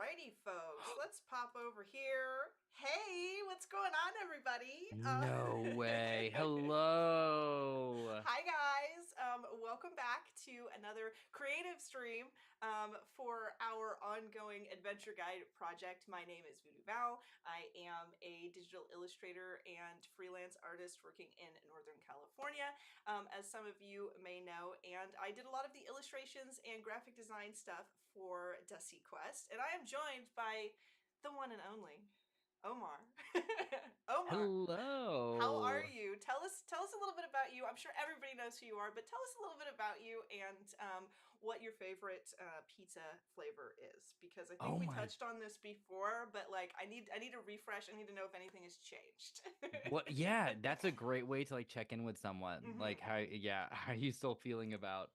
Alrighty, folks, let's pop over here. Hey, what's going on, everybody? No way. Hello. Hi, guys. Welcome back to another creative stream for our ongoing adventure guide project. My name is Voodoo. I am a digital illustrator and freelance artist working in Northern California, as some of you may know, and I did a lot of the illustrations and graphic design stuff for DesiQuest, and I am joined by the one and only Omar. Omar, how are Hello. you? Tell us a little bit about you. I'm sure everybody knows who you are, but tell us a little bit about you and what your favorite pizza flavor is, because I think Oh we my. touched on this before, but like I need a refresh. I need to know if anything has changed. What? Yeah, that's a great way to like check in with someone. Like Hmm. how are you still feeling about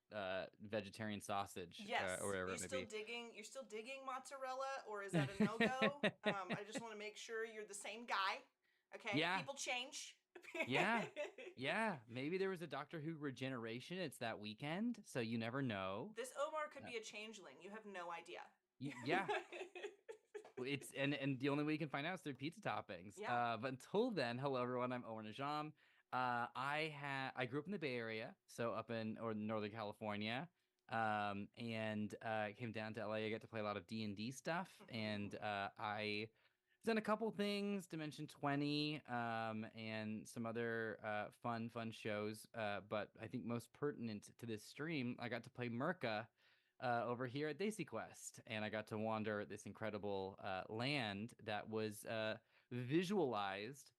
vegetarian sausage or Yes, whatever it may be? you're still digging mozzarella, or is that a no-go? I just want to make sure you're the same guy. Okay, Yeah. people change. Yeah. Yeah. Maybe there was a Doctor Who regeneration. It's that weekend, so you never know. This Omar could Uh, be a changeling. You have no idea. yeah. It's and the only way you can find out is through pizza toppings. Yeah. But until then, hello everyone. I'm Omar Najam. I grew up in the Bay Area, so up in or Northern California. And came down to LA. I got to play a lot of D&D stuff, and Mhm. I done a couple things, Dimension 20, and some other fun shows. But I think most pertinent to this stream, I got to play Merca over here at DesiQuest, and I got to wander this incredible land that was visualized,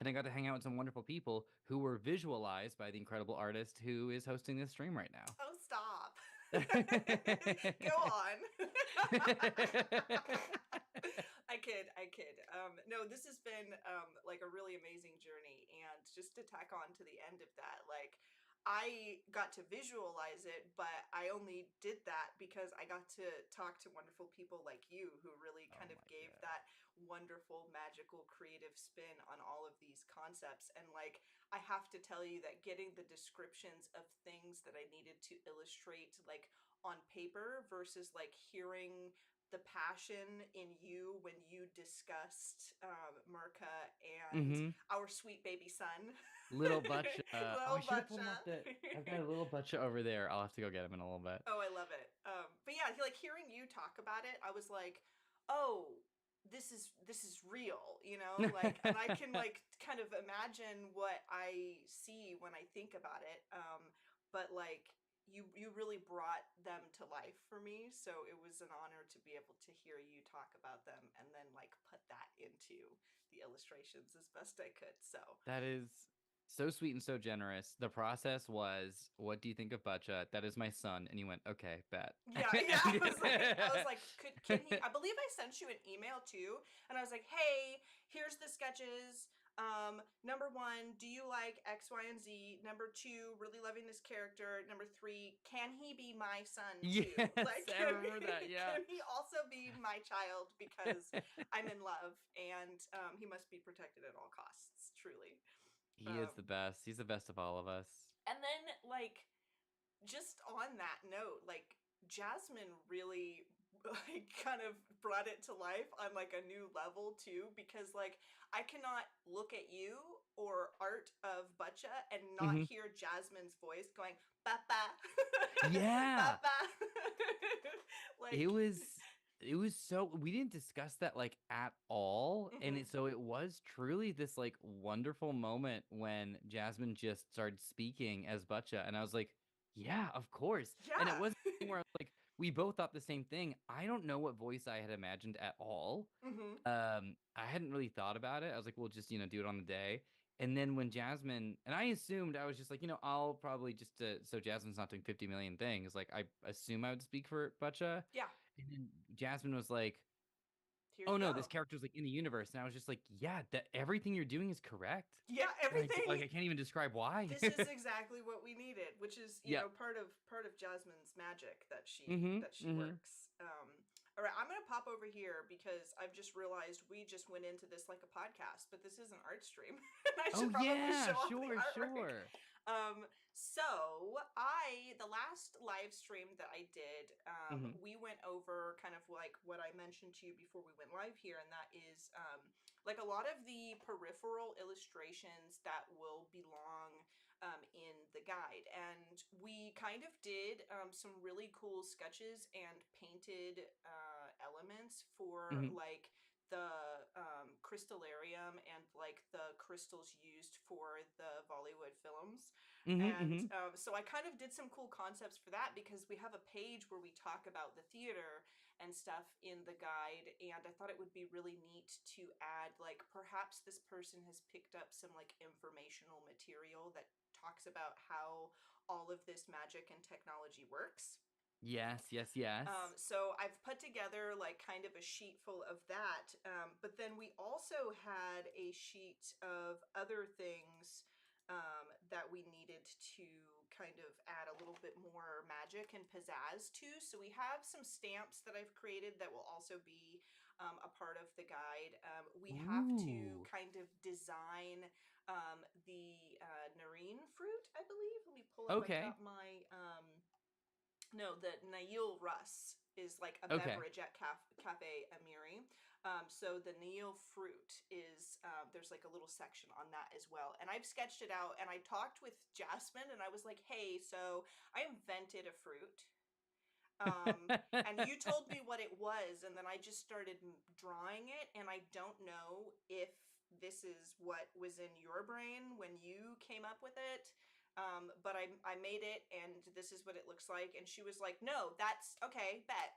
and I got to hang out with some wonderful people who were visualized by the incredible artist who is hosting this stream right now. Oh, stop. Go on. I kid. No, this has been like a really amazing journey, and just to tack on to the end of that, like I got to visualize it, but I only did that because I got to talk to wonderful people like you who really Oh kind of my gave God. that wonderful, magical, creative spin on all of these concepts. And like, I have to tell you that getting the descriptions of things that I needed to illustrate, like on paper, versus like hearing the passion in you when you discussed Merca and Hmm. our sweet baby son, Little Butch. Oh, I little should have pulled him up Butcha. the. I've got a little Butch over there. I'll have to go get him in a little bit. Oh, I love it. But yeah, like hearing you talk about it, I was like, oh, this is real, like, and I can like kind of imagine what I see when I think about it. But like you really brought them to life for me, so it was an honor to be able to hear you talk about them and then like put that into the illustrations as best I could. So That is so sweet and so generous. The process was, what do you think of Butcha? That is my son. And you went, okay, bet. yeah, yeah. I was like, can he? I believe I sent you an email too, and I was like, hey, here's the sketches. Number one, do you like X, Y, and Z? Number two, really loving this character. Number three, can he be my son too? Yes, Like, I remember that. Yeah. can he also be my child because I'm in love and he must be protected at all costs, truly. He is the Um, best. He's the best of all of us. and then like just on that note, like Jasmine really like kind of brought it to life on like a new level too, because like I cannot look at you or art of Butcha and not Hmm. hear Jasmine's voice going papa Yeah. papa It like was it was so we didn't discuss that like at all. And mhm. so it was truly this like wonderful moment when Jasmine just started speaking as Butcha, and I was like, yeah, of course. And it Yeah. wasn't a thing where I was like, we both thought the same thing. I don't know what voice I had imagined at all. Hmm. I hadn't really thought about it. I was like, we'll just, do it on the day. And then when Jasmine, and I assumed, I was just like, I'll probably just, so Jasmine's not doing 50 million things. Like, I assume I would speak for Butcha. Yeah, And then Jasmine was like, here oh you no, this go. character's like in the universe. And I was just like, yeah, that everything you're doing is correct. Yeah, And everything. I can't even describe why. This is exactly what we needed, which is, Yeah. part of Jasmine's magic that she Mm-hmm. that she Mm-hmm. works. All right, I'm gonna pop over here because I've just realized we just went into this like a podcast, but this is an art stream, and I Oh should probably show yeah, off the sure, artwork. sure. Um, So the last live stream that I did, Hmm. we went over kind of like what I mentioned to you before we went live here, and that is like a lot of the peripheral illustrations that will belong in the guide. And we kind of did some really cool sketches and painted elements for Hmm. like the crystallarium and like the crystals used for the Bollywood films. Hmm. And Hmm. so I kind of did some cool concepts for that because we have a page where we talk about the theater and stuff in the guide. And I thought it would be really neat to add, like, perhaps this person has picked up some like informational material that talks about how all of this magic and technology works. Yes, yes, yes. So I've put together like kind of a sheet full of that. But then we also had a sheet of other things that we needed to kind of add a little bit more magic and pizzazz to. So we have some stamps that I've created that will also be a part of the guide. We have to Ooh. kind of design the narine fruit, I believe. Let me pull up, I've Okay. got my no, the Nail Russ is like a Okay. beverage at Cafe Amiri. So the Nail fruit is there's like a little section on that as well. And I've sketched it out, and I talked with Jasmine, and I was like, hey, so I invented a fruit. Um, and you told me what it was, and then I just started drawing it, and I don't know if this is what was in your brain when you came up with it. But I made it, and this is what it looks like. And she was like, "No, that's okay. Bet."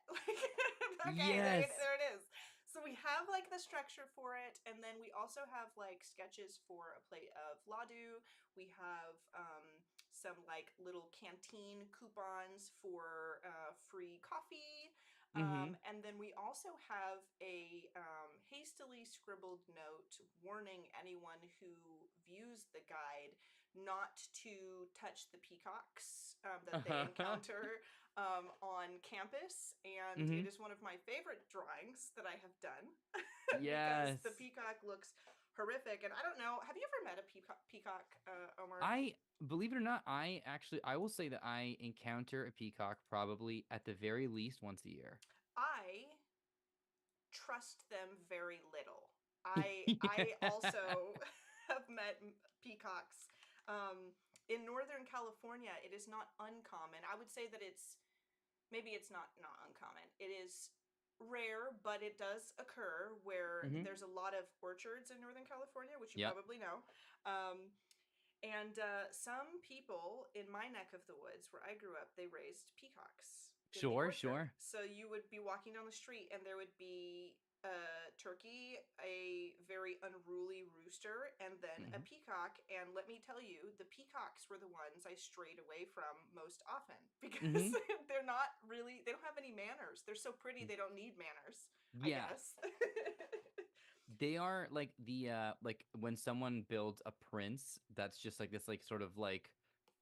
Okay, Yes. there it is. So we have like the structure for it, and then we also have like sketches for a plate of ladu. We have some like little canteen coupons for free coffee. Hmm. And then we also have a hastily scribbled note warning anyone who views the guide not to touch the peacocks that they encounter on campus. And it Hmm. is one of my favorite drawings that I have done because the Yes. peacock looks horrific. And I don't know, have you ever met a peacock, Omar? I believe it or not, I will say that I encounter a peacock probably at the very least once a year. I trust them very little. I also have met peacocks. In Northern California, it is not uncommon. I would say that it's not uncommon. It is rare, but it does occur where Hmm. there's a lot of orchards in Northern California, which you Yep. probably know. Um, and some people in my neck of the woods where I grew up, they raised peacocks in the Sure, orchard. sure. So you would be walking down the street, and there would be a turkey, a very unruly rooster, and then a Hmm. peacock. And let me tell you, the peacocks were the ones I strayed away from most often because Hmm. they don't have any manners. They're so pretty, they don't need manners, I Yeah. guess. They are like when someone builds a prince that's just like this like sort of like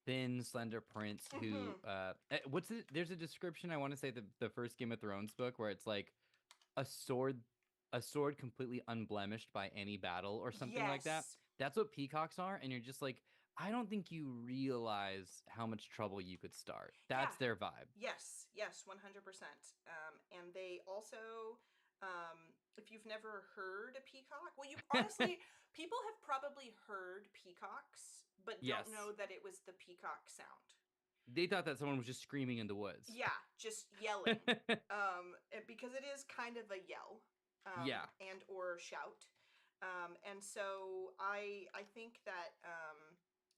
thin, slender prince who Mhm. what's it? There's a description I want to say the first Game of Thrones book where it's like a sword a sword completely unblemished by any battle or something like that. Yes. That's what peacocks are, and you're just like, I don't think you realize how much trouble you could start. Yeah. That's their vibe. Yes. Yes. 100%. And they also, if you've never heard a peacock, well, you honestly, people have probably heard peacocks, but don't know Yes. that it was the peacock sound. They thought that someone was just screaming in the woods. Yeah, just yelling. Because it is kind of a yell, Yeah. and or shout. And so I think that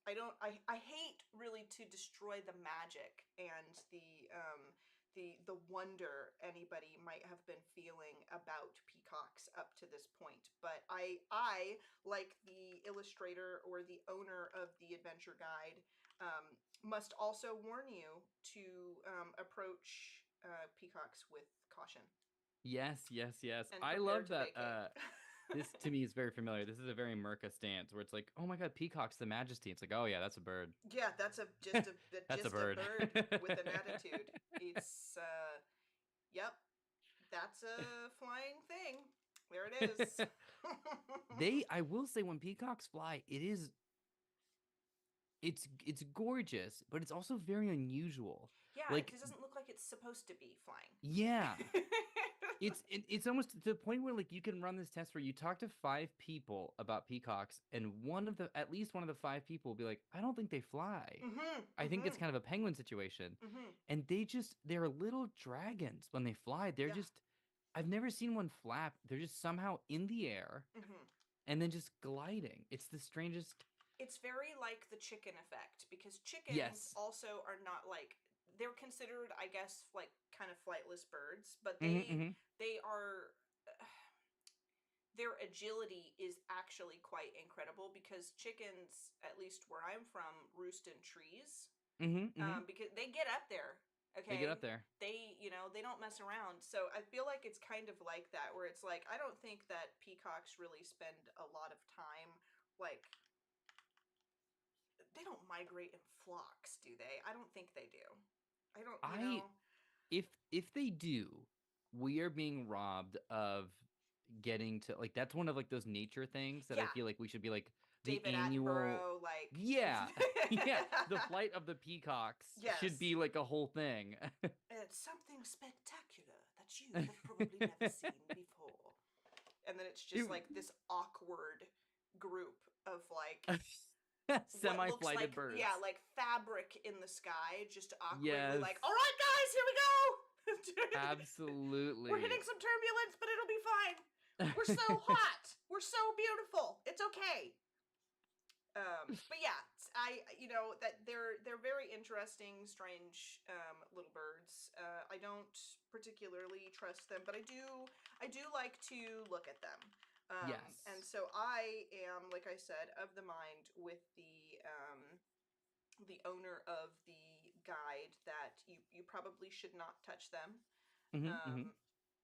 I hate really to destroy the magic and the wonder anybody might have been feeling about peacocks up to this point. But I like the illustrator or the owner of the adventure guide must also warn you to approach peacocks with caution Yes, yes, yes. and I prepare love to that vacate. this to me is very familiar. This is a very Merca stance where it's like, "Oh my God, peacock's the majesty." It's like, "Oh yeah, that's a bird." Yeah, that's That's a just a bird. bird with an attitude. It's yep, that's a flying thing. There it is. I will say when peacocks fly, it is it's gorgeous, but it's also very unusual. Yeah, it Like, just doesn't look like it's supposed to be yeah, flying. it's almost to the point where like you can run this test where you talk to five people about peacocks, and at least one of the five people will be like, I don't think they fly. Mm-hmm. I think it's Mm-hmm. kind of a penguin situation. Mm-hmm. And they're little dragons when they fly. Yeah. I've never seen one flap. They're just somehow in the air Mm-hmm. and then just gliding. It's the strangest. It's very like the chicken effect because chickens Yes. also are not like they're considered, I guess, like kind of flightless birds, but Hmm. they are their agility is actually quite incredible because chickens, at least where I'm from, roost in trees. Hmm. Hmm. Because they get up there. They get Okay, up there. they don't mess around. So I feel like it's kind of like that, where it's like I don't think that peacocks really spend a lot of time like they don't migrate in flocks, do they? I don't think they do. I don't, I if they do, we are being robbed of getting to like that's one of like those nature things that I yeah, feel like we should be like the David annual. Attenborough, like, Yeah. Yeah, the flight of the peacocks should yes, be like a whole thing. it's something spectacular that you have probably never seen before. And then it's just It- like this awkward group of like what looks Semi-flighted like, yeah, birds. like fabric in the sky, just awkwardly Yes, like, all right, guys, here we go. We're hitting absolutely. some turbulence, but it'll be fine. We're so hot. We're so beautiful. It's okay. But yeah, that they're very interesting, strange little birds. I don't particularly trust them, but I do like to look at them. And Yes. so I am, like I said, of the mind with the owner of the guide that you probably should not touch them. Hmm. Hmm. Um,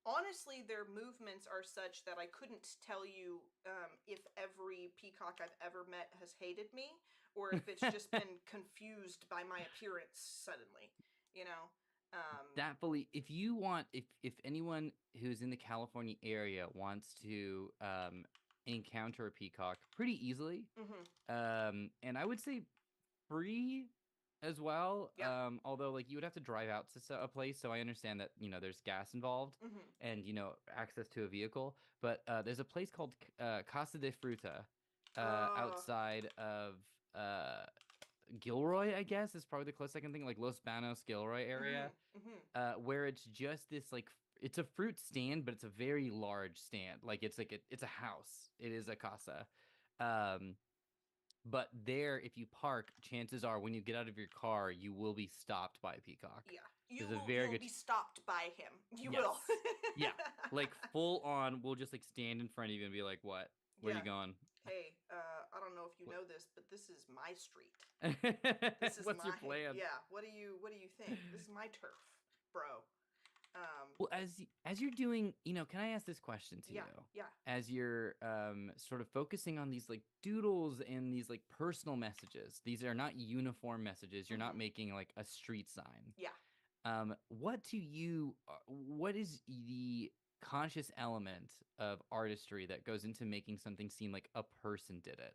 Honestly, their movements are such that I couldn't tell you if every peacock I've ever met has hated me or if it's just been confused by my appearance suddenly, you know? Um, That fully, if you want, if anyone who's in the California area wants to encounter a peacock pretty easily, mm-hmm. and I would say free as well. Yeah. Although like you would have to drive out to a place, so I understand that there's gas involved Mm-hmm. and access to a vehicle. But there's a place called Casa de Fruta Oh. outside of Gilroy, I guess is probably the closest I can think, like Los Banos, Gilroy Mm-hmm. area, Mm-hmm. where it's just this like it's a fruit stand, but it's a very large stand. Like it's a house. It is a casa. Um, but there, if you park, chances are when you get out of your car, you will be stopped by a peacock. Yeah. There's a very You'll good be stopped by him. You will. yes, yeah, like full on. We'll just like stand in front of you and be like, "What? Where are you Yeah. going? Hey, I don't know if you What? know this, but this is my street. This is What's your my plan?" yeah. What do you think? This is my turf, bro. Well, as you're doing, can I ask this question to Yeah, you? yeah. As you're sort of focusing on these like doodles and these like personal messages, these are not uniform messages. You're not Mm-hmm. making like a street sign. Yeah. What is the conscious element of artistry that goes into making something seem like a person did it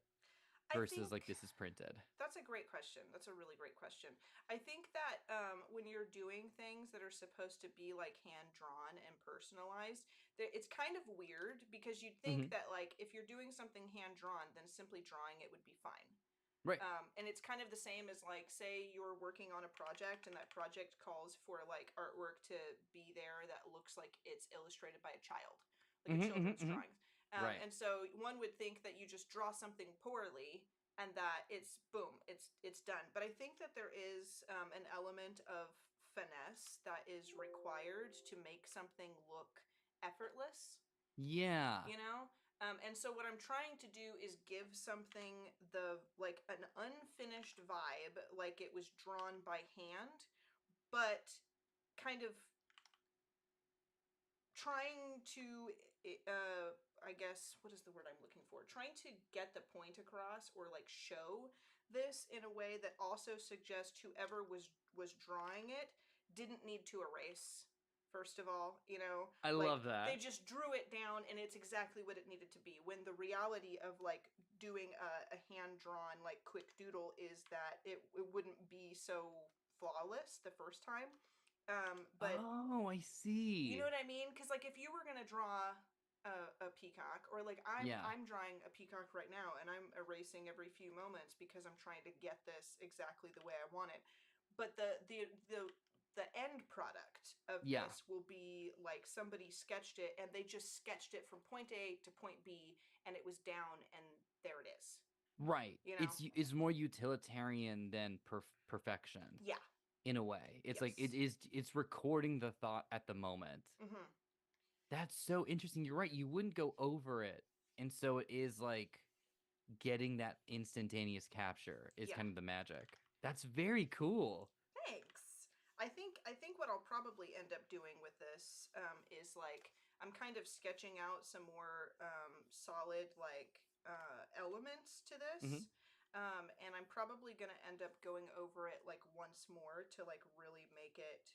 I versus think like this is printed? that's a great question. That's a really great question. I think that when you're doing things that are supposed to be like hand drawn and personalized, it's kind of weird because you'd think Hmm. that like if you're doing something hand drawn, then simply drawing it would be fine. Right. And it's kind of the same as like say you're working on a project and that project calls for like artwork to be there that looks like it's illustrated by a child, like a Hmm. Hmm. children's Hmm. drawing. Right. And so one would think that you just draw something poorly and that it's boom, it's done. But I think that there is an element of finesse that is required to make something look effortless, Yeah. you know. And so what I'm trying to do is give something the like an unfinished vibe, like it was drawn by hand, but kind of trying to I guess what is the word I'm looking for, trying to get the point across or like show this in a way that also suggests whoever was drawing it didn't need to erase, first of all, I like love they that. just drew it down and it's exactly what it needed to be, when the reality of like doing a hand-drawn like quick doodle is that it wouldn't be so flawless the first time. But Oh, I you know see. what I mean? Because like if you were gonna draw a peacock, or like Yeah. I'm drawing a peacock right now, and I'm erasing every few moments because I'm trying to get this exactly the way I want it. But the end product of Yeah. this will be like somebody sketched it, and they just sketched it from point A to point B, and it was down, and there it is. Right. You know? It's more utilitarian than perfection Yeah. in a way. It's like Yes. it's recording the thought at the moment. Mm-hmm. That's so interesting. You're right. You wouldn't go over it. And so it is like getting that instantaneous capture is Yeah. kind of the magic. That's very cool. Thanks. I think what I'll probably end up doing with this is like I'm kind of sketching out some more solid like elements to Hmm. this, and I'm probably gonna end up going over it like once more to like really make it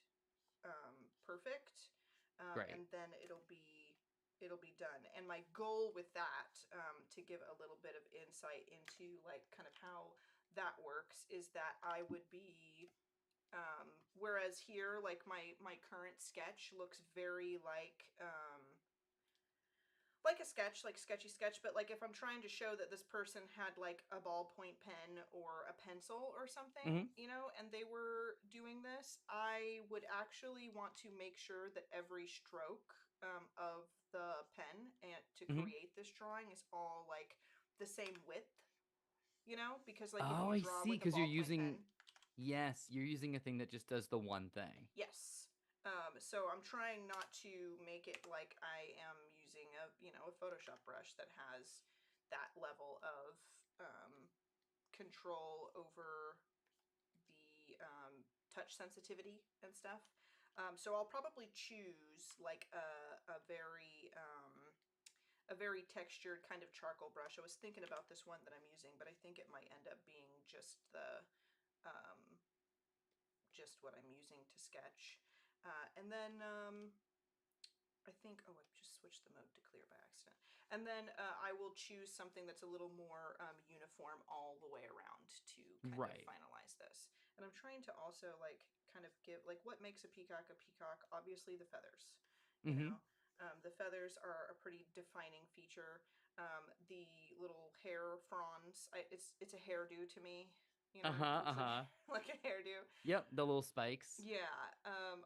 perfect, Great. and then it'll be done. And my goal with that, to give a little bit of insight into like kind of how that works, is that I would be whereas here, like my current sketch looks very like a sketch, like sketchy sketch, but like if I'm trying to show that this person had like a ballpoint pen or a pencil or something, Hmm. you know, and they were doing this, I would actually want to make sure that every stroke of the pen and to Hmm. create this drawing is all like the same width, you know, because like if Oh, you I draw see. with a Because you're ballpoint using, pen. yes, you're using a thing that just does the one thing. Yes. So I'm trying not to make it like I am using a Photoshop brush that has that level of control over the touch sensitivity and stuff. So I'll probably choose like a very textured kind of charcoal brush. I was thinking about this one that I'm using, but I think it might end up being um, just what I'm using to sketch. And then I think, oh, I've just switched the mode to clear by accident. And then I will choose something that's a little more uniform all the way around to kind of Right. finalize this. And I'm trying to also like kind of give like what makes a peacock a peacock. Obviously the feathers, you Hmm. know. The feathers are a pretty defining feature. The little hair fronds, it's a hairdo to me. You know, Uh-huh. it looks like Uh-huh. like a hairdo. Yep, the little spikes. Yeah,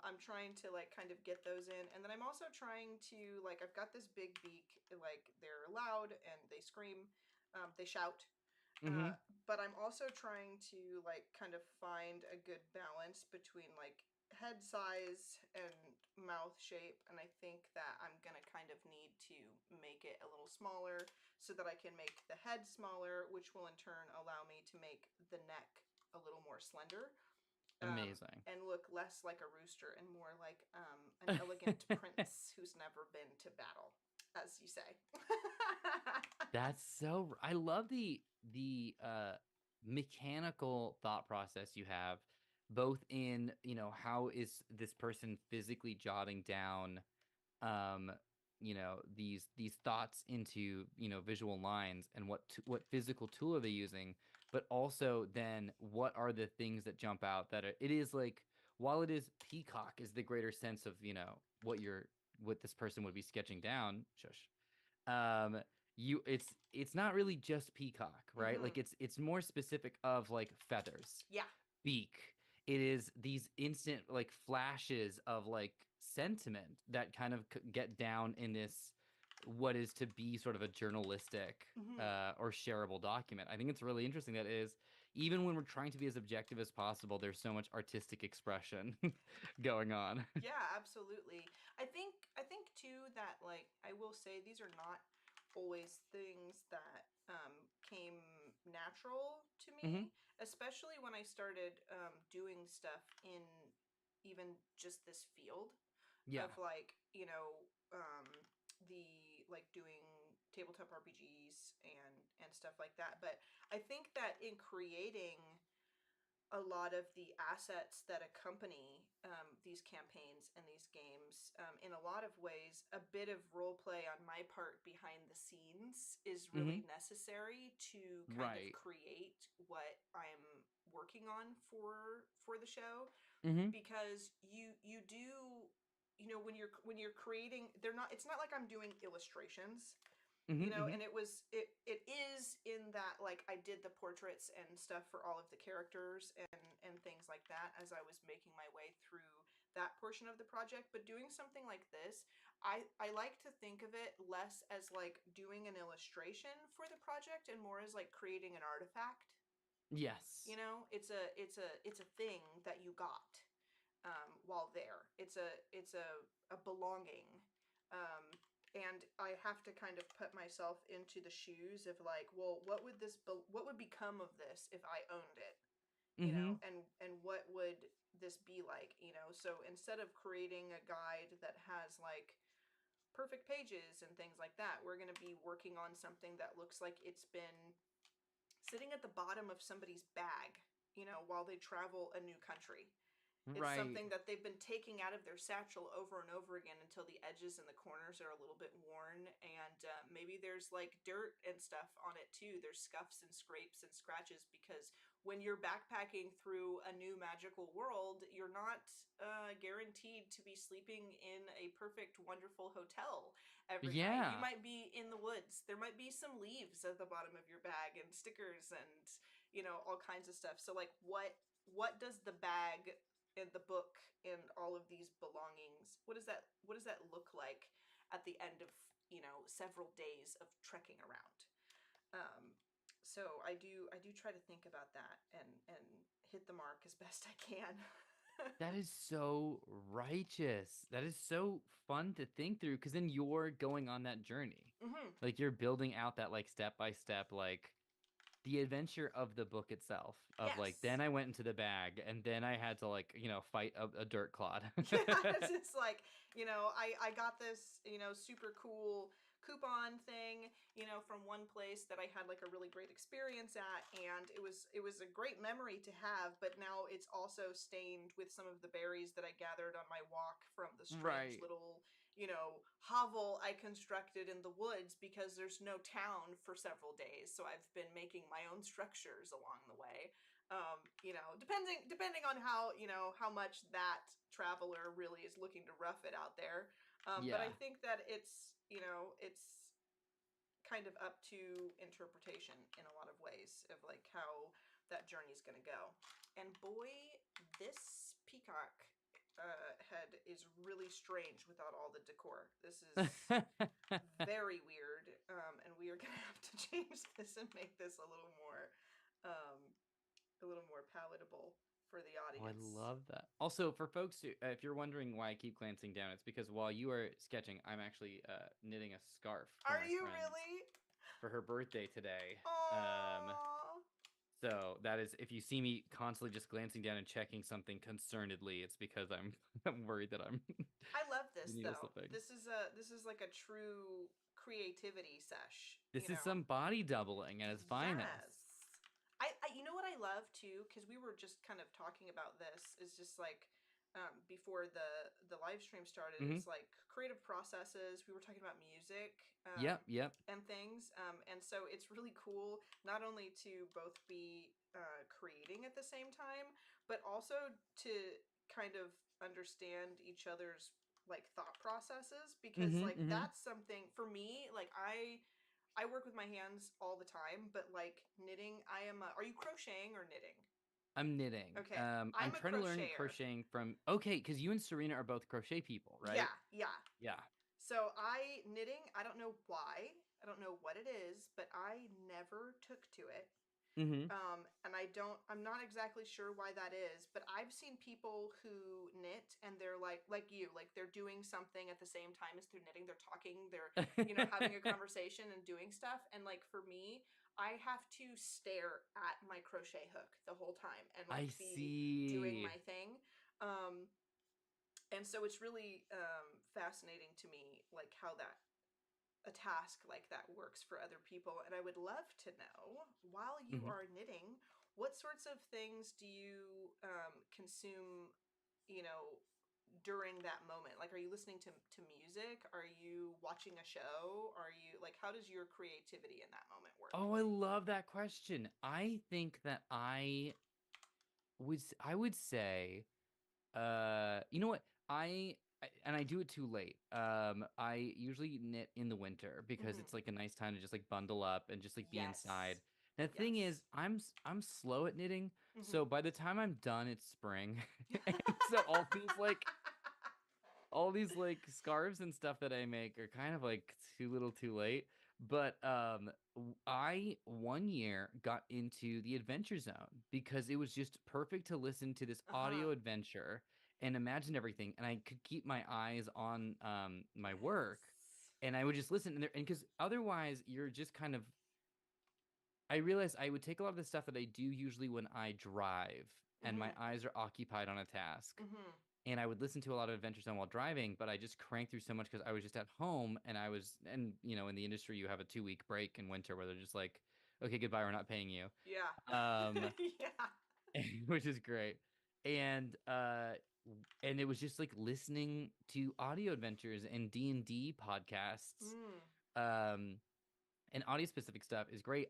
I'm trying to like kind of get those in, and then I'm also trying to like I've got this big beak, like they're loud and they scream, they shout, uh, Hmm. but I'm also trying to like kind of find a good balance between like head size and mouth shape, and I think that I'm gonna kind of need to make it a little smaller so that I can make the head smaller, which will in turn allow me to make the neck a little more slender, Amazing. and look less like a rooster and more like an elegant prince who's never been to battle, as you say. That's so I love the mechanical thought process you have, both in, how is this person physically jotting down um these thoughts into, visual lines, and what physical tool are they using, but also then what are the things that jump out that it is like, while it is peacock is the greater sense of, what this person would be sketching down, shush, um it's not really just peacock, right? Mm-hmm. Like it's more specific of like feathers, Yeah. beak. It is these instant like flashes of like sentiment that kind of get down in this, what is to be sort of a journalistic Mm-hmm. or shareable document. I think it's really interesting that it is, even when we're trying to be as objective as possible, there's so much artistic expression going on. Yeah, absolutely. I think too that like I will say these are not always things that came natural to Hmm. me, especially when I started doing stuff in even just this field Yeah. of like um the like doing tabletop RPGs and stuff like that. But I think that in creating a lot of the assets that accompany these campaigns and these games. In a lot of ways, a bit of role play on my part behind the scenes is Mm-hmm. really necessary to kind of Right. create what I'm working on for the show, Mm-hmm. because you do, when you're creating, they're not it's not like I'm doing illustrations, Mm-hmm. Mm-hmm. and it is in that, like, I did the portraits and stuff for all of the characters and things like that as I was making my way through that portion of the project. But doing something like this, I like to think of it less as like doing an illustration for the project and more as like creating an artifact. Yes. It's a thing that you got while there. It's a belonging, um, and I have to kind of put myself into the shoes of like, well, what would become of this if I owned it, Mm-hmm. and what would this be like, So instead of creating a guide that has like perfect pages and things like that, we're going to be working on something that looks like it's been sitting at the bottom of somebody's bag, while they travel a new country. It's Right. something that they've been taking out of their satchel over and over again until the edges and the corners are a little bit worn, and maybe there's like dirt and stuff on it too. There's scuffs and scrapes and scratches, because when you're backpacking through a new magical world, you're not guaranteed to be sleeping in a perfect, wonderful hotel every night. You Yeah. might be in the woods. There might be some leaves at the bottom of your bag and stickers and all kinds of stuff. So like, what does the bag and the book and all of these belongings, what does that look like at the end of several days of trekking around? So I do try to think about that and hit the mark as best I can. That is so righteous. That is so fun to think through because then you're going on that journey. Hmm. Like you're building out that like step by step, like the adventure of the book itself. Of like, Yes. then I went into the bag and then I had to like, fight a dirt clod. Yeah, it's just like, I got this, super cool coupon thing, from one place that I had like a really great experience at, and it was a great memory to have, but now it's also stained with some of the berries that I gathered on my walk from the strange Right. little, hovel I constructed in the woods, because there's no town for several days. So I've been making my own structures along the way, depending on how much that traveler really is looking to rough it out there. But I Yeah. think that it's kind of up to interpretation in a lot of ways of like how that journey is going to go. And boy, this peacock head is really strange without all the decor. This is very weird, and we are going to have to change this and make this um, a little more palatable for the Oh, I audience. love that. Also, for folks who, if you're wondering why I keep glancing down, it's because while you are sketching, I'm actually knitting a scarf for Are my you friend really? for her birthday today. Um, Aww. so that is, if you see me constantly just glancing down and checking something concernedly, it's because I'm I'm worried that I'm I love the this needle though. slipping. This is like a true creativity sesh, This is some body doubling at its finest. Yes. You know what I love too, because we were just kind of talking about this, is just like, before the live stream started, Hmm. is like creative processes. We were talking about music, Yep, yep. and things, and so it's really cool not only to both be creating at the same time, but also to kind of understand each other's like thought processes, because Hmm. like Hmm. that's something for me, like I work with my hands all the time, but like knitting, are you crocheting or knitting? I'm knitting. Okay. I'm I'm a trying to learn crocheter. crocheting from. Okay, because you and Serena are both crochet people, Yeah, right? yeah. Yeah. So knitting, I don't know why. I don't know what it is, but I never took to it. Hmm. And I'm not exactly sure why that is, but I've seen people who knit and they're like you, like they're doing something at the same time as they're knitting. They're talking, they're, having a conversation and doing stuff. And like for me, I have to stare at my crochet hook the whole time and I like be doing see. my thing. Um, and so it's really fascinating to me, like how that a task like that works for other people. And I would love to know, while you Hmm. are knitting, what sorts of things do you consume, you know, during that moment? Like, are you listening to music? Are you watching a show? Are you like, how does your creativity in that moment work? Oh, I love that question. I think that I would say, you know what? And I do it too late. I usually knit in the winter because Mm-hmm. it's like a nice time to just like bundle up and just like be Yes. inside. The thing is, Yes. I'm slow at knitting, Mm-hmm. so by the time I'm done, it's spring. And so all these like scarves and stuff that I make are kind of like too little too late. But I one year got into the Adventure Zone because it was just perfect to listen to this Uh-huh. audio adventure and imagine everything, and I could keep my eyes on my work, Yes. and I would just listen, and because otherwise you're just kind of, I realized I would take a lot of the stuff that I do usually when I drive and my Mm-hmm. eyes are occupied on a task, Mm-hmm. and I would listen to a lot of Adventure Zone while driving, but I just cranked through so much because I was just at home, and you know, in the industry, you have a 2 week break in winter where they're just like, okay, goodbye, we're not paying you. Yeah. Um, Yeah. which is great. And and it was just like listening to audio adventures and D&D podcasts. Mm. Um, and audio specific stuff is great.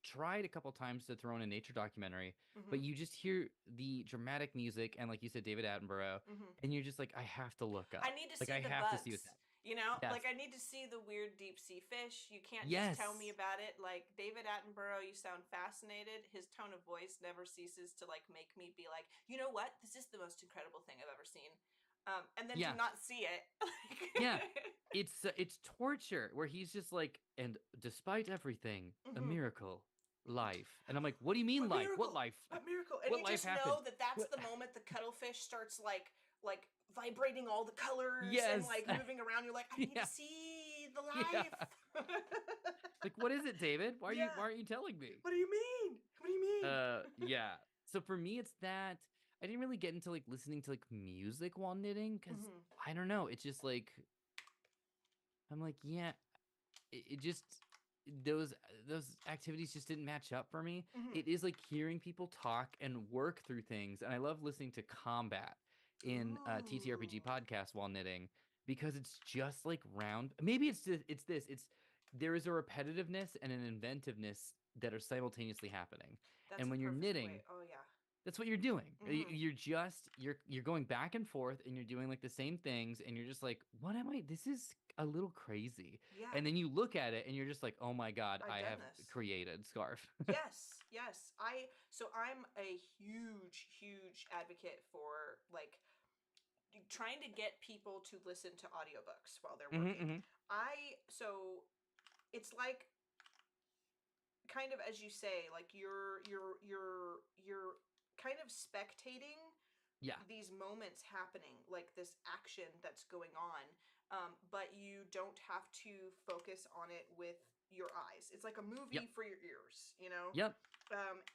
Tried a couple times to throw in a nature documentary, but Mm-hmm. you just hear the dramatic music and, like you said, David Attenborough, Mm-hmm. and you're just like, I have to look I up. need to Like see I the have to see what's bugs. happening. You know, like Yes. I need to see the weird deep sea fish. You can't just tell me Yes. about it. Like David Attenborough, you sound fascinated. His tone of voice never ceases to like make me be like, you know what? This is the most incredible thing I've ever seen. And then to Yeah. not see it. Yeah. It's torture where he's just like, and despite everything, a Mhm. miracle, life. And I'm like, what do you mean What life? What miracle! life? What miracle! And What you life just know happened? that that's What? the moment the cuttlefish starts like vibrating all the colors and Yes. like moving around. You're like, I need to Yeah. see the Yeah. life. Like, what is it, David? Why Yeah. aren't you telling me? What do you mean? What do you mean? Yeah. So for me, it's that I didn't really get into like listening to like music while knitting because Hmm. I don't know. It's just like I'm like, yeah, it just those activities just didn't match up for me. Hmm. It is like hearing people talk and work through things, and I love listening to combat in TTRPG Ooh, podcasts while knitting because it's just like round. Maybe it's this. It's there is a repetitiveness and an inventiveness that are simultaneously happening, that's and a when you're perfect way. knitting, Oh yeah. that's what you're doing. Hmm. You're going back and forth and you're doing like the same things and you're just like, what am I? This is a little crazy. Yeah, And then you look at it and you're just like, oh my God, I've I done have this. created scarf. Yes, yes. I'm a huge advocate for like trying to get people to listen to audiobooks while they're Hmm. working. Hmm. So it's like kind of as you say, like you're kind of spectating Yeah. these moments happening, like this action that's going on, but you don't have to focus on it with your eyes. It's like a movie Yep. for your ears, you know? Yep.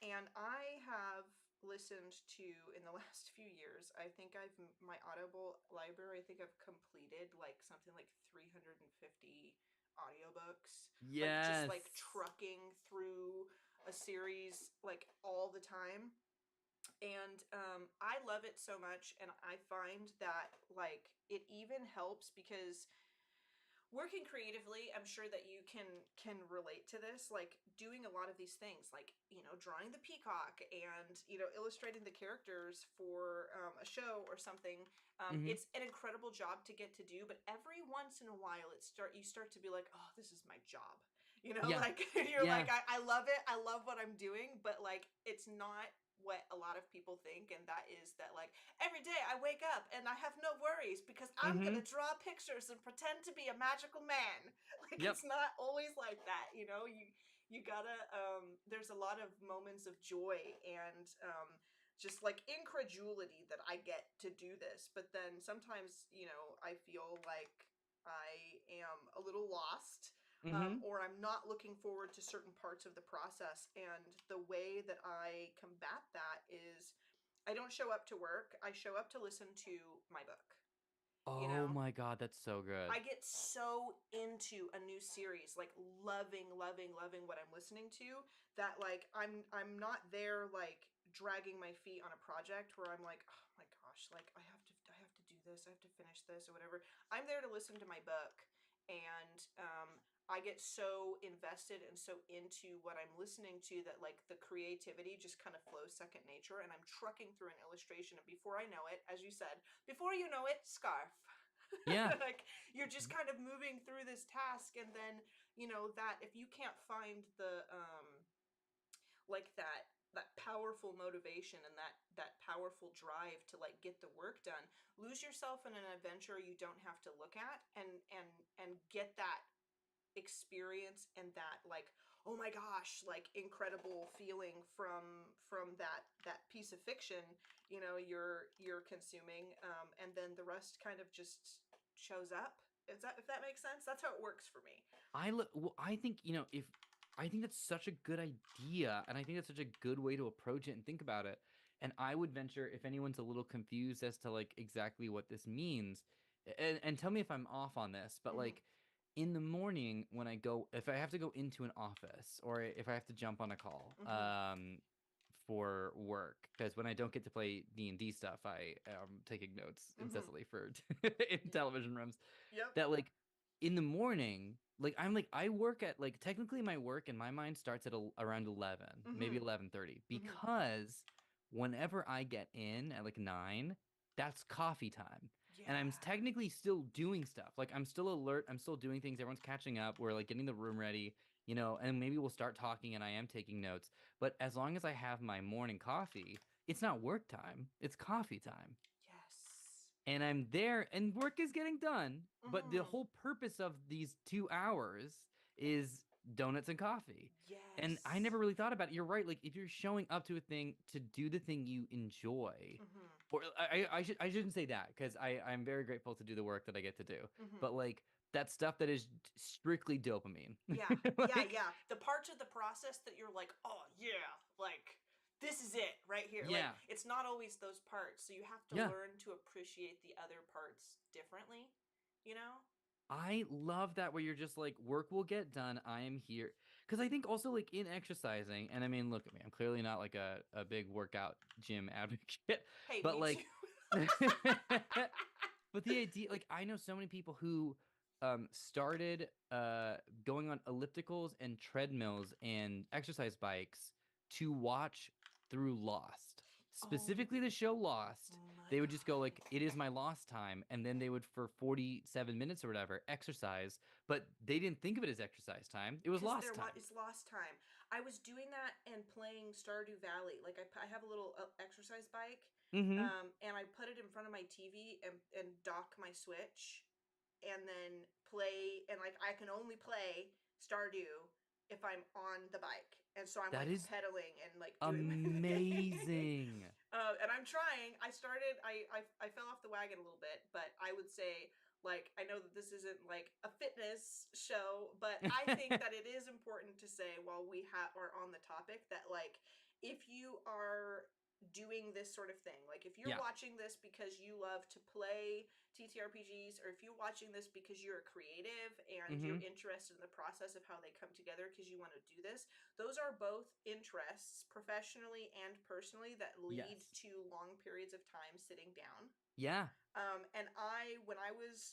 And I have listened to in the last few years, I think my Audible library, I think I've completed like something like 350 audiobooks, like just like Yes. trucking through a series like all the time. And I love it so much, and I find that like it even helps because working creatively, I'm sure that you can relate to this, like doing a lot of these things, like, you know, drawing the peacock and, you know, illustrating the characters for a show or something. Hmm. It's an incredible job to get to do, but every once in a while you start to be like, oh, this is my job, you know, Yeah. like you're like, Yeah. I love it, I love what I'm doing, but like it's not what a lot of people think, and that is that like every day I wake up and I have no worries because I'm gonna Hmm. draw pictures and pretend to be a magical man. Like Yep. it's not always like that, you know. You gotta there's a lot of moments of joy and just like incredulity that I get to do this, but then sometimes, you know, I feel like I am a little lost, Hmm. or I'm not looking forward to certain parts of the process. And the way that I combat that is I don't show up to work, I show up to listen to my book. you Oh know? my God, that's so good. I get so into a new series, like loving what I'm listening to, that like I'm not there like dragging my feet on a project where I'm like, oh my gosh, like I have to do this, I have to finish this or whatever. I'm there to listen to my book, and I get so invested and so into what I'm listening to that like the creativity just kind of flows second nature, and I'm trucking through an illustration, and before I know it, as you said, before you know it, scarf. Yeah. Like you're just kind of moving through this task, and then that if you can't find the like that powerful motivation and that powerful drive to like get the work done, lose yourself in an adventure you don't have to look at, and get that experience and that like, oh my gosh, like incredible feeling from that piece of fiction you're consuming, and then the rest kind of just shows up. Is that, if that makes sense? That's how it works for me. Well, I think, if I think that's such a good idea, and I think that's such a good way to approach it and think about it. And I would venture, if anyone's a little confused as to like exactly what this means, and tell me if I'm off on this, but Mm-hmm. like in the morning when I go, if I have to go into an office or if I have to jump on a call, Mm-hmm. for work, because when I don't get to play D&D stuff, I am taking notes Mm-hmm. incessantly for in television rooms, Yep. that like in the morning, like I'm like I work at like technically my work in my mind starts at around 11, maybe Mm-hmm. 11:30, Mm-hmm. because whenever I get in at like 9, that's coffee time. And I'm Yeah. technically still doing stuff. Like I'm still alert, I'm still doing things, everyone's catching up, we're like getting the room ready, and maybe we'll start talking and I am taking notes. But as long as I have my morning coffee, it's not work time, it's coffee time, Yes. and I'm there and work is getting done. But the Mm-hmm. whole purpose of these 2 hours is donuts and coffee. And I Yes. never really thought about it. You're right. Like if you're showing up to a thing to do the thing you enjoy, Mm-hmm. or I shouldn't say that, because I'm very grateful to do the work that I get to do. Mm-hmm. But like that stuff that is strictly dopamine. Yeah, yeah, Like, yeah. The parts of the process that you're like, oh yeah, like this is it right here. Like yeah. it's not always those parts, so you have to Yeah. learn to appreciate the other parts differently. You know? I love that, where you're just like, work will get done. I am here. Because I think also, like, in exercising, and I mean, look at me, I'm clearly not like a big workout gym advocate, Hey, but me too. like, but the idea, like, I know so many people who started going on ellipticals and treadmills and exercise bikes to watch through Lost. Oh Specifically the show Lost. my They would just go like, god. it is my lost time, and then they would, for 47 minutes or whatever, exercise, but they didn't think of it as exercise time. It was Because lost time. it's lost time. I was doing that and playing Stardew Valley. Like I have a little exercise bike, Mm-hmm. and I put it in front of my TV and dock my Switch, and then play. And like I can only play Stardew if I'm on the bike, and so I'm That like is pedaling and like doing my thing. amazing. And I'm trying. I started. I fell off the wagon a little bit, but I would say, like, I know that this isn't like a fitness show, but I think that it is important to say, while we are on the topic, that like if you are doing this sort of thing, like if you're Yeah. watching this because you love to play TTRPGs, or if you're watching this because you're a creative and you're Mm-hmm. interested in the process of how they come together because you want to do this, those are both interests, professionally and personally, that lead Yes. to long periods of time sitting down. Yeah. And when I was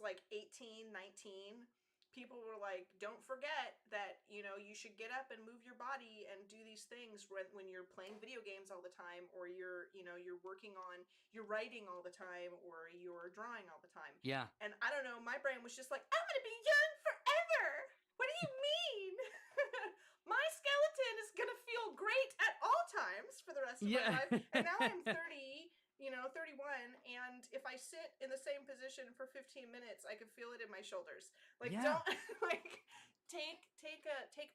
like 18, 19, people were like, don't forget that you should get up and move your body and do these things when you're playing video games all the time, or you're working on, you're writing all the time, or you're drawing all the time. Yeah. And I don't know, my brain was just like, I'm gonna be young forever. What do you mean? My skeleton is gonna feel great at all times for the rest of my Yeah. life. And now I'm 30, 31, and if I sit in the same position for 15 minutes, I can feel it in my shoulders. Like, Yeah. don't like take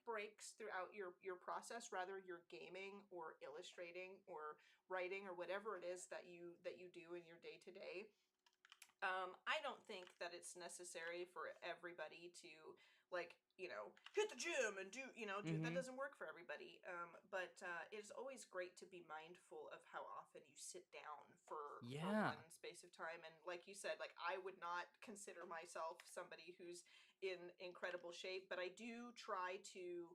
breaks throughout your process, rather you're gaming or illustrating or writing or whatever it is that you do in your day to day. I don't think that it's necessary for everybody to, like, hit the gym and do that. Mm-hmm. Doesn't work for everybody. But it's always great to be mindful of how often you sit down for Yeah. one space of time. And like you said, like, I would not consider myself somebody who's in incredible shape, but I do try to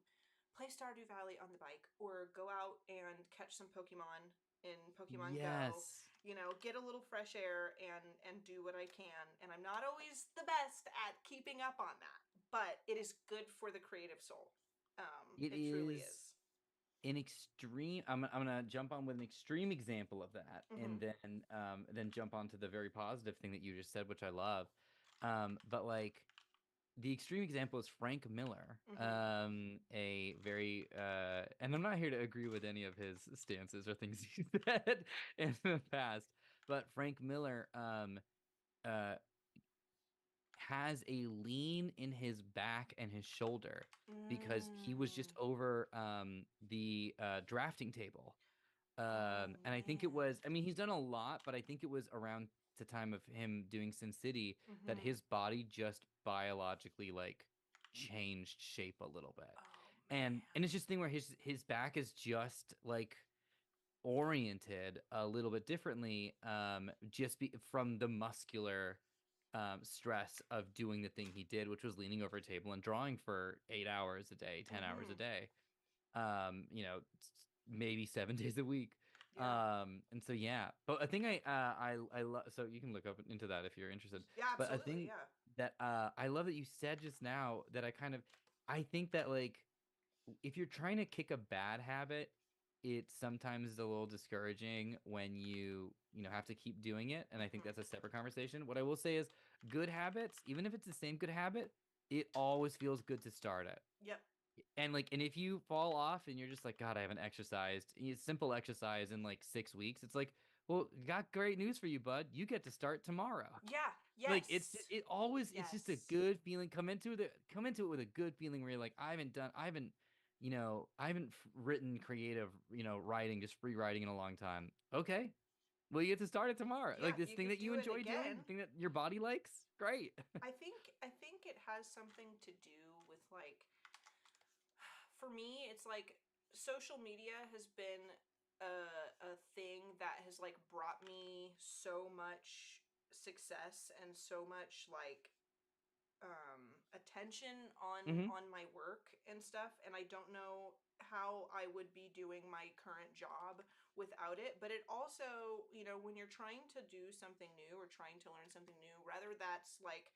play Stardew Valley on the bike or go out and catch some Pokemon in Pokemon Go, Yes. get a little fresh air and do what I can. And I'm not always the best at keeping up on that, but it is good for the creative soul. It It truly is is. an extreme. I'm gonna jump on with an extreme example of that, Mm-hmm. and then jump onto the very positive thing that you just said, which I love. But like the extreme example is Frank Miller, Mm-hmm. a very and I'm not here to agree with any of his stances or things he said in the past, but Frank Miller uh has a lean in his back and his shoulder because he was just Mm. over the drafting table. Oh And I think it man. was, I mean, he's done a lot, but I think it was around the time of him doing Sin City that Mm-hmm. his body just biologically like changed shape a little bit. Oh And man. it's just a thing where his back is just like oriented a little bit differently, from the muscular stress of doing the thing he did, which was leaning over a table and drawing for 8 hours a day, 10 hours a Mm-hmm. day, maybe 7 days a week. Yeah. And so yeah, but a thing I love, so you can look up into that if you're interested. Yeah, But a absolutely. thing Yeah. that I love that you said just now that I think that like if you're trying to kick a bad habit, it sometimes is a little discouraging when you have to keep doing it. And I think that's a Mm-hmm. separate conversation. What I will say is good habits, even if it's the same good habit, it always feels good to start it. Yep. And if you fall off and you're just like, God, I haven't exercised, simple exercise in like 6 weeks, it's like, well, got great news for you, bud. You get to start tomorrow. Yeah. Like Yes. it's just a Yes. good feeling. Come into it with a good feeling where you're like, I haven't written creative, writing, just free writing in a long time. Okay. Well, you get to start it tomorrow. Like Yeah, this you thing could that you do it enjoy doing, the again. thing that your body likes. Great. I think it has something to do with, like, for me, it's like social media has been a thing that has, like, brought me so much success and so much, like, attention Hmm. on my work and stuff, and I don't know how I would be doing my current job without it. But it also, when you're trying to do something new or trying to learn something new, rather that's like,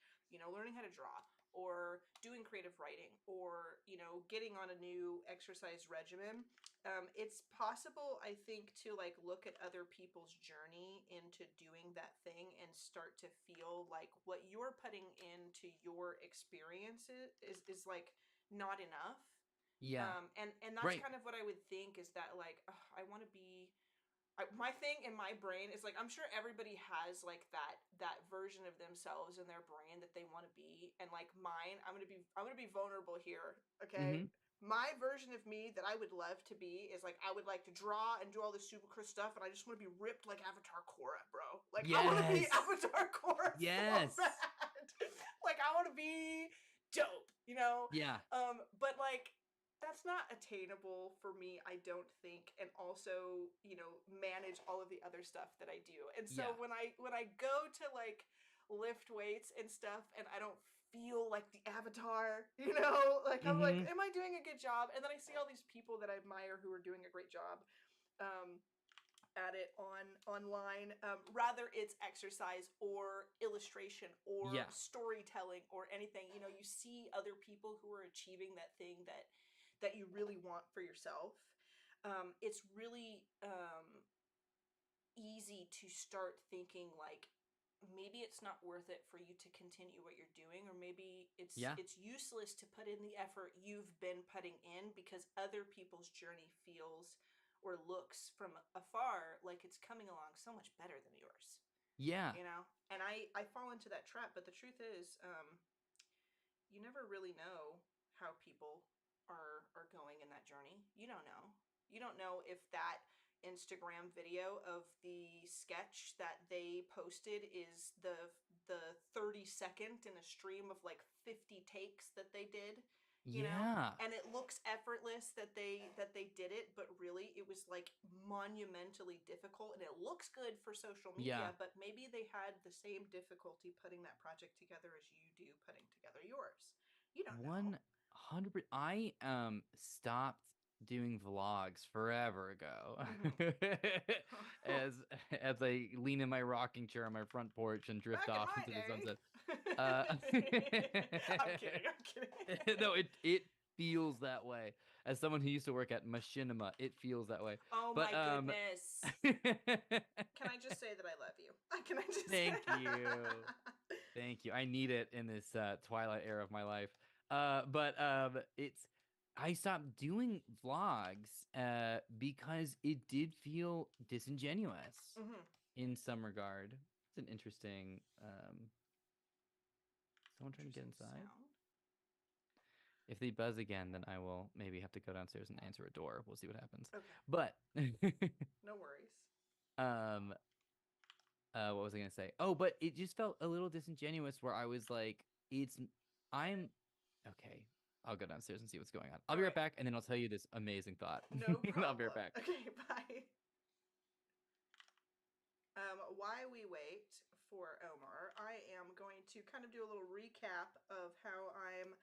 learning how to draw or doing creative writing or, getting on a new exercise regimen, it's possible, I think, to, like, look at other people's journey into doing that thing and start to feel like what you're putting into your experiences is like not enough. Yeah. And that's Right. kind of what I would think, is that, like, ugh, I want to be, my thing in my brain is, like, I'm sure everybody has, like, that version of themselves in their brain that they want to be. And, like, mine, I'm gonna be vulnerable here, okay? Hmm. My version of me that I would love to be is, like, I would like to draw and do all this super cool stuff, and I just want to be ripped like Avatar Korra, bro. Like, I want to be Yes. Avatar Korra so bad. Yes. Like, I want to be dope. Yeah. But, like, that's not attainable for me, I don't think. And also, manage all of the other stuff that I do. And so Yeah. when I go to, like, lift weights and stuff and I don't feel like the avatar, like, I'm like, Hmm. am I doing a good job? And then I see all these people that I admire who are doing a great job um at it online. Rather it's exercise or illustration or Yeah. storytelling or anything. You see other people who are achieving that thing that you really want for yourself. It's really easy to start thinking, like, maybe it's not worth it for you to continue what you're doing, or maybe it's Yeah. it's useless to put in the effort you've been putting in, because other people's journey feels or looks from afar like it's coming along so much better than yours. Yeah. And I fall into that trap. But the truth is, you never really know how people are going in that journey. You don't know if that Instagram video of the sketch that they posted is the 30-second in a stream of like 50 takes that they did, you know, Yeah. and it looks effortless that they did it, but really it was like monumentally difficult, and it looks good for social media, Yeah. but maybe they had the same difficulty putting that project together as you do putting together yours. You don't know. 100%. I stopped doing vlogs forever ago. Mm-hmm. as as I lean in my rocking chair on my front porch and drift Back in off my into the day. sunset. I'm kidding. I'm kidding. No, it feels that way. As someone who used to work at Machinima, it feels that way. Oh But my goodness. Can I just say that I love you? Can I just thank you. Thank you. I need it in this twilight era of my life. But it's I stopped doing vlogs because it did feel disingenuous Mhm. in some regard. It's an interesting someone trying to get Interesting inside. sound. If they buzz again, then I will maybe have to go downstairs and answer a door. We'll see what happens. Okay. But No worries. um what was I gonna say? Oh, but it just felt a little disingenuous where I was like, I'm okay. I'll go downstairs and see what's going on. I'll All be right right. back, and then I'll tell you this amazing thought. No I'll be right problem. back. Okay, bye. While we wait for Omar, I am going to kind of do a little recap of how I'm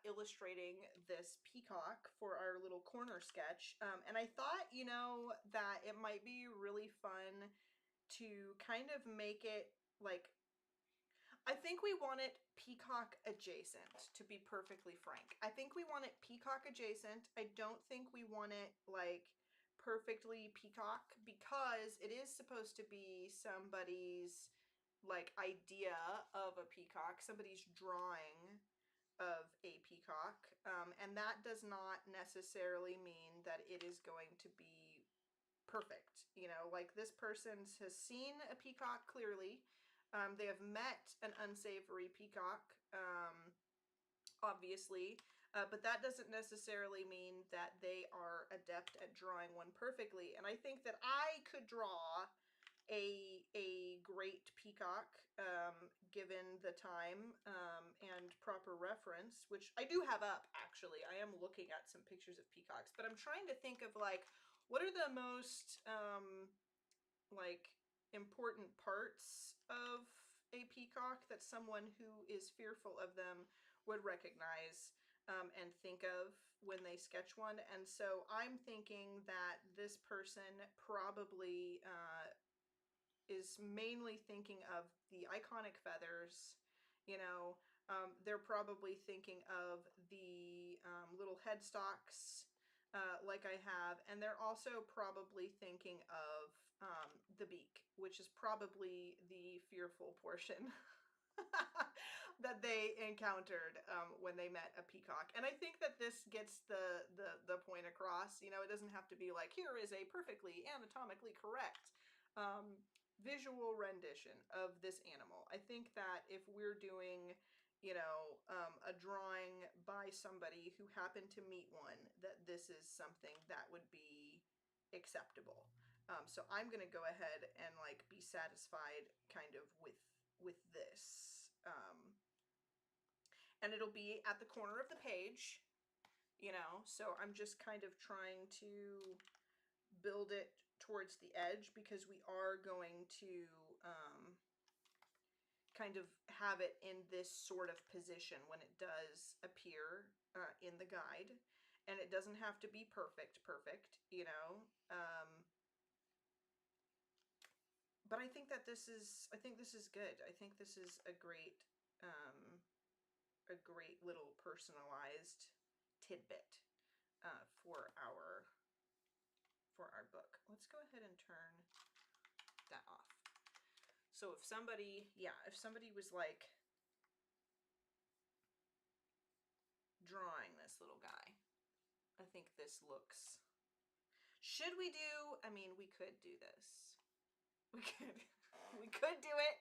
illustrating this peacock for our little corner sketch. And I thought, you know, that it might be really fun to kind of make it like, I think we want it peacock adjacent, to be perfectly frank. I think we want it peacock adjacent. I don't think we want it like perfectly peacock, because it is supposed to be somebody's like idea of a peacock, somebody's drawing of a peacock, and that does not necessarily mean that it is going to be perfect. You know, like this person has seen a peacock clearly. They have met an unsavory peacock, obviously, but that doesn't necessarily mean that they are adept at drawing one perfectly. And I think that I could draw a great peacock, given the time, and proper reference, which I do have up, actually. I am looking at some pictures of peacocks, but I'm trying to think of like, what are the most like important parts of a peacock that someone who is fearful of them would recognize, and think of when they sketch one. And so I'm thinking that this person probably is mainly thinking of the iconic feathers. You know, they're probably thinking of the little headstocks, like I have, and they're also probably thinking of the beak, which is probably the fearful portion that they encountered when they met a peacock. And I think that this gets the point across. You know, it doesn't have to be like, here is a perfectly anatomically correct um, visual rendition of this animal. I think that if we're doing, you know, a drawing by somebody who happened to meet one, that this is something that would be acceptable. So I'm gonna go ahead and like be satisfied kind of with this, and it'll be at the corner of the page, you know. So I'm just kind of trying to build it towards the edge, because we are going to kind of have it in this sort of position when it does appear in the guide. And it doesn't have to be perfect, you know. But I think that this is, I think this is good. I think this is a great little personalized tidbit for our book. Let's go ahead and turn that off. So if somebody, yeah, if somebody was like drawing this little guy, I think this looks, should we do, I mean, we could do this. We could, we could do it.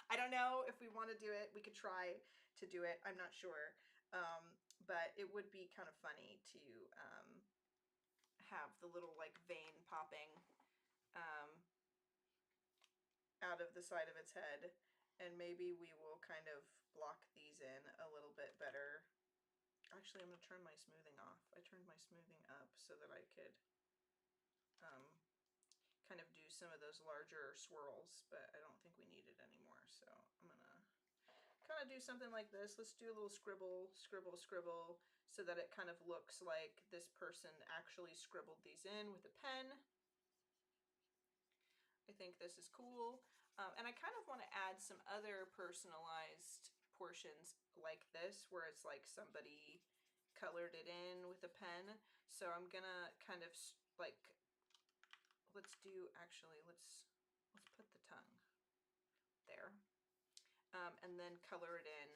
I don't know if we want to do it. We could try to do it. I'm not sure. But it would be kind of funny to have the little like vein popping out of the side of its head. And maybe we will kind of block these in a little bit better. Actually, I'm going to turn my smoothing off. I turned my smoothing up so that I could kind of do some of those larger swirls, but I don't think we need it anymore. So I'm going to kind of do something like this. Let's do a little scribble, scribble, scribble, so that it kind of looks like this person actually scribbled these in with a pen. I think this is cool. And I kind of want to add some other personalized portions like this, where it's like somebody colored it in with a pen. So I'm gonna kind of like, let's put the tongue there. And then color it in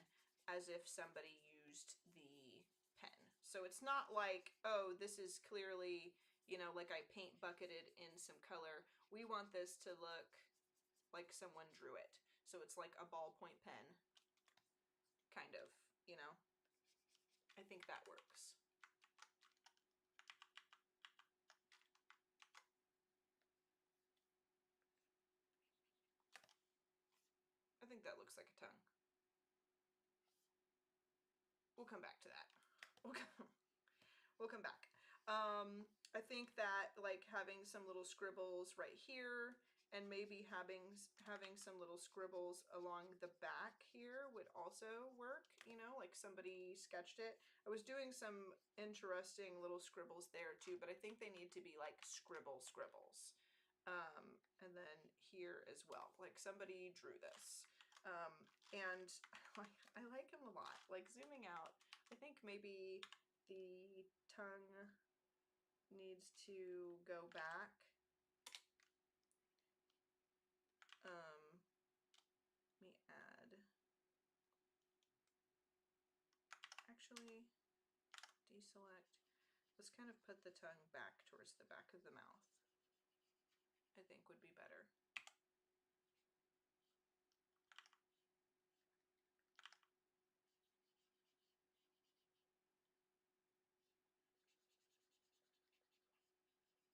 as if somebody used the pen. So it's not like, oh, this is clearly, you know, like I paint bucketed in some color. We want this to look like someone drew it. So it's like a ballpoint pen, kind of, you know. I think that works. I think that looks like a tongue. We'll come back to that. We'll come back. I think that like having some little scribbles right here, and maybe having some little scribbles along the back here would also work, you know, like somebody sketched it. I was doing some interesting little scribbles there too, but I think they need to be like scribbles. And then here as well, like somebody drew this. And I like him a lot. Like zooming out, I think maybe the tongue needs to go back. Let me add, actually, deselect. Let's kind of put the tongue back towards the back of the mouth. I think would be better.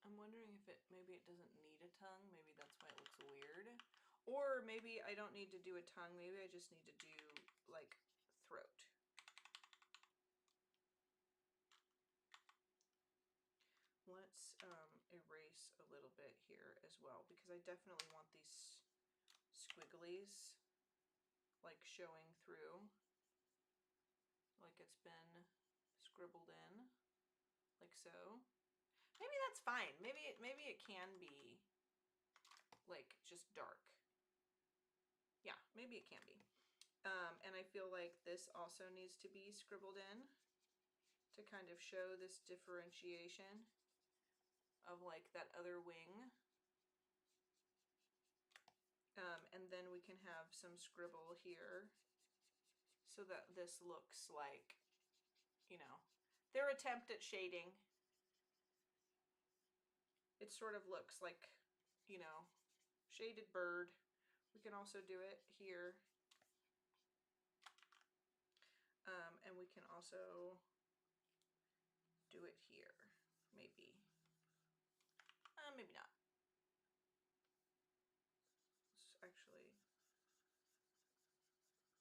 I'm wondering if maybe it doesn't need a tongue. Maybe that's why it looks weird. Or maybe I don't need to do a tongue. Maybe I just need to do like throat. Let's erase a little bit here as well, because I definitely want these squigglies like showing through, like it's been scribbled in, like so. Maybe that's fine. Maybe it can be like just dark. Yeah, maybe it can be. And I feel like this also needs to be scribbled in to kind of show this differentiation of like that other wing. And then we can have some scribble here so that this looks like, you know, their attempt at shading. It sort of looks like, you know, shaded bird. We can also do it here. And we can also do it here, maybe. Maybe not. It's actually,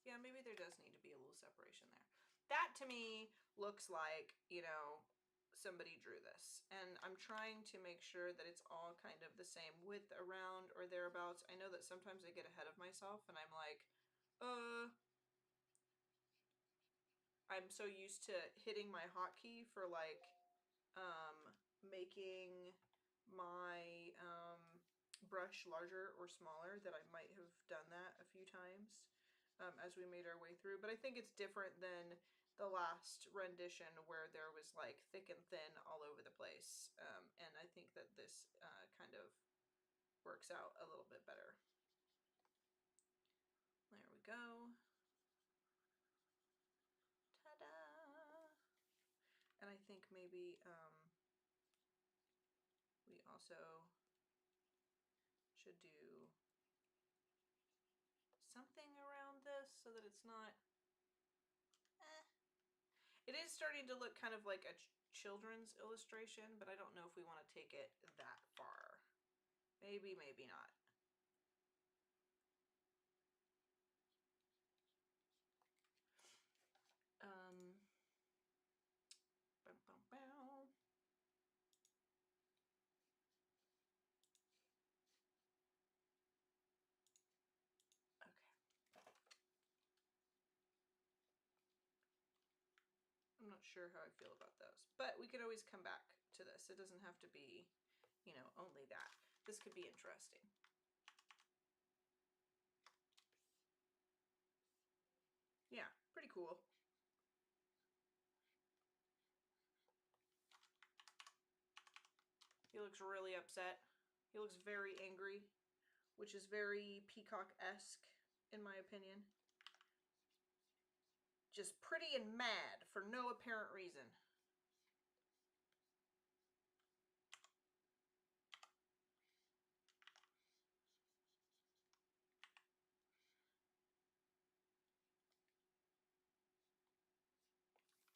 yeah, maybe there does need to be a little separation there. That to me looks like, you know, somebody drew this. And I'm trying to make sure that it's all kind of the same width around or thereabouts. I know that sometimes I get ahead of myself and I'm like, I'm so used to hitting my hotkey for like making my brush larger or smaller that I might have done that a few times as we made our way through. But I think it's different than the last rendition where there was like thick and thin all over the place. And I think that this kind of works out a little bit better. There we go. Ta-da! And I think maybe we also should do something around this so that it's not, It is starting to look kind of like a children's illustration, but I don't know if we want to take it that far. Maybe, maybe not. sure how I feel about those. But we could always come back to this. It doesn't have to be, you know, only that. This could be interesting. Yeah, pretty cool. He looks really upset. He looks very angry, which is very peacock-esque, in my opinion. Just pretty and mad for no apparent reason.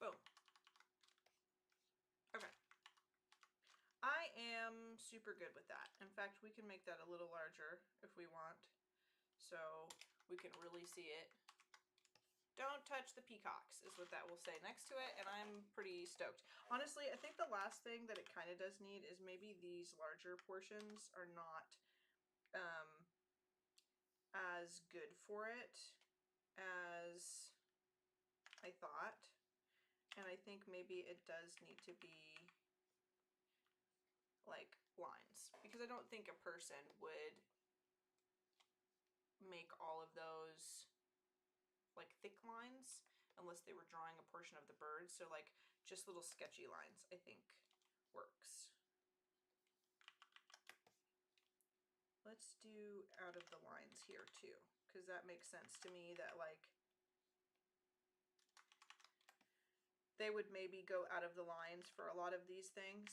Boom. Okay. I am super good with that. In fact, we can make that a little larger if we want, so we can really see it. Don't touch the peacocks is what that will say next to it, and I'm pretty stoked. Honestly, I think the last thing that it kind of does need is maybe these larger portions are not as good for it as I thought. And I think maybe it does need to be like lines, because I don't think a person would make all of those like thick lines unless they were drawing a portion of the bird. So like just little sketchy lines I think works. Let's do out of the lines here too, because that makes sense to me that like they would maybe go out of the lines for a lot of these things.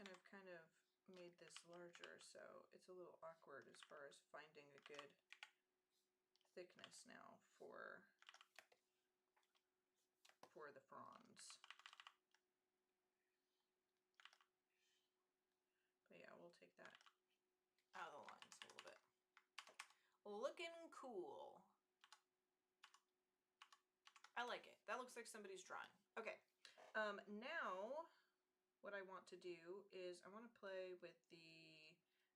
And I've kind of made this larger, so it's a little awkward as far as finding a good thickness now for the fronds. But yeah, we'll take that out of the lines a little bit. Looking cool. I like it. That looks like somebody's drawing. Okay, now what I want to do is I want to play with the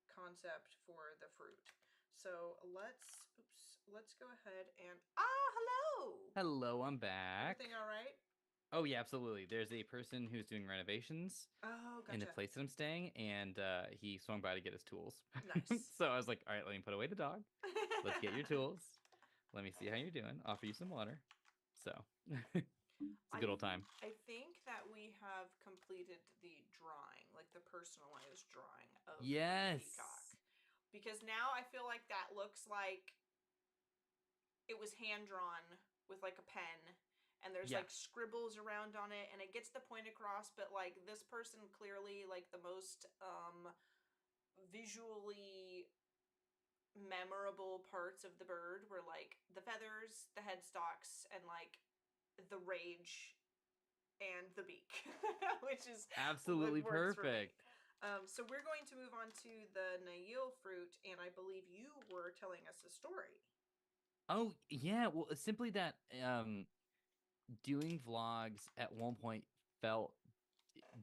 concept for the fruit. So let's go ahead and, hello! Hello, I'm back. Everything all right? Oh yeah, absolutely. There's a person who's doing renovations Oh, in the gotcha. place that I'm staying, and he swung by to get his tools. Nice. So I was like, all right, let me put away the dog. Let's get your tools. Let me see how you're doing. Offer you some water. So it's a good old time. I think that we have completed the drawing, like the personalized drawing of the peacock. Yes. Because now I feel like that looks like it was hand drawn with like a pen, and there's Yeah. like scribbles around on it, and it gets the point across, but like this person clearly, like the most visually memorable parts of the bird were like the feathers, the headstalks, and like the rage and the beak, which is Absolutely what works for me. perfect. So we're going to move on to the Nail fruit, and I believe you were telling us a story. Oh yeah, well, it's simply that doing vlogs at one point felt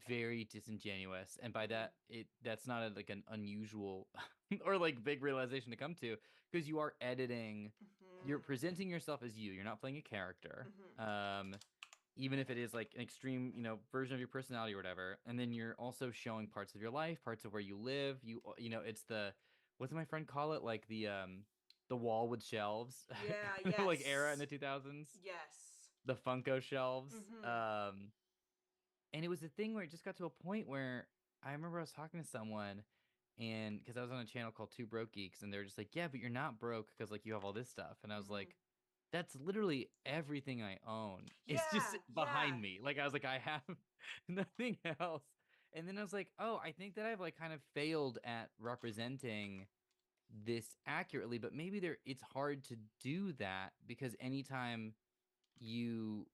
very disingenuous, and by that that's not like an unusual or like big realization to come to, because you are editing, you're presenting yourself as you're not playing a character, even if it is like an extreme, version of your personality or whatever, and then you're also showing parts of your life, parts of where you live, it's the, what did my friend call it, like the wall with shelves. Yeah, Like yes. era in the 2000s, Yes. the Funko shelves. And it was a thing where it just got to a point where I remember I was talking to someone, and because I was on a channel called Two Broke Geeks, and they're just like, yeah, but you're not broke because like you have all this stuff. And I was like, that's literally everything I own. It's just behind me. Like I was like, I have nothing else. And then I was like, oh, I think that I've like kind of failed at representing this accurately, but maybe it's hard to do that, because anytime you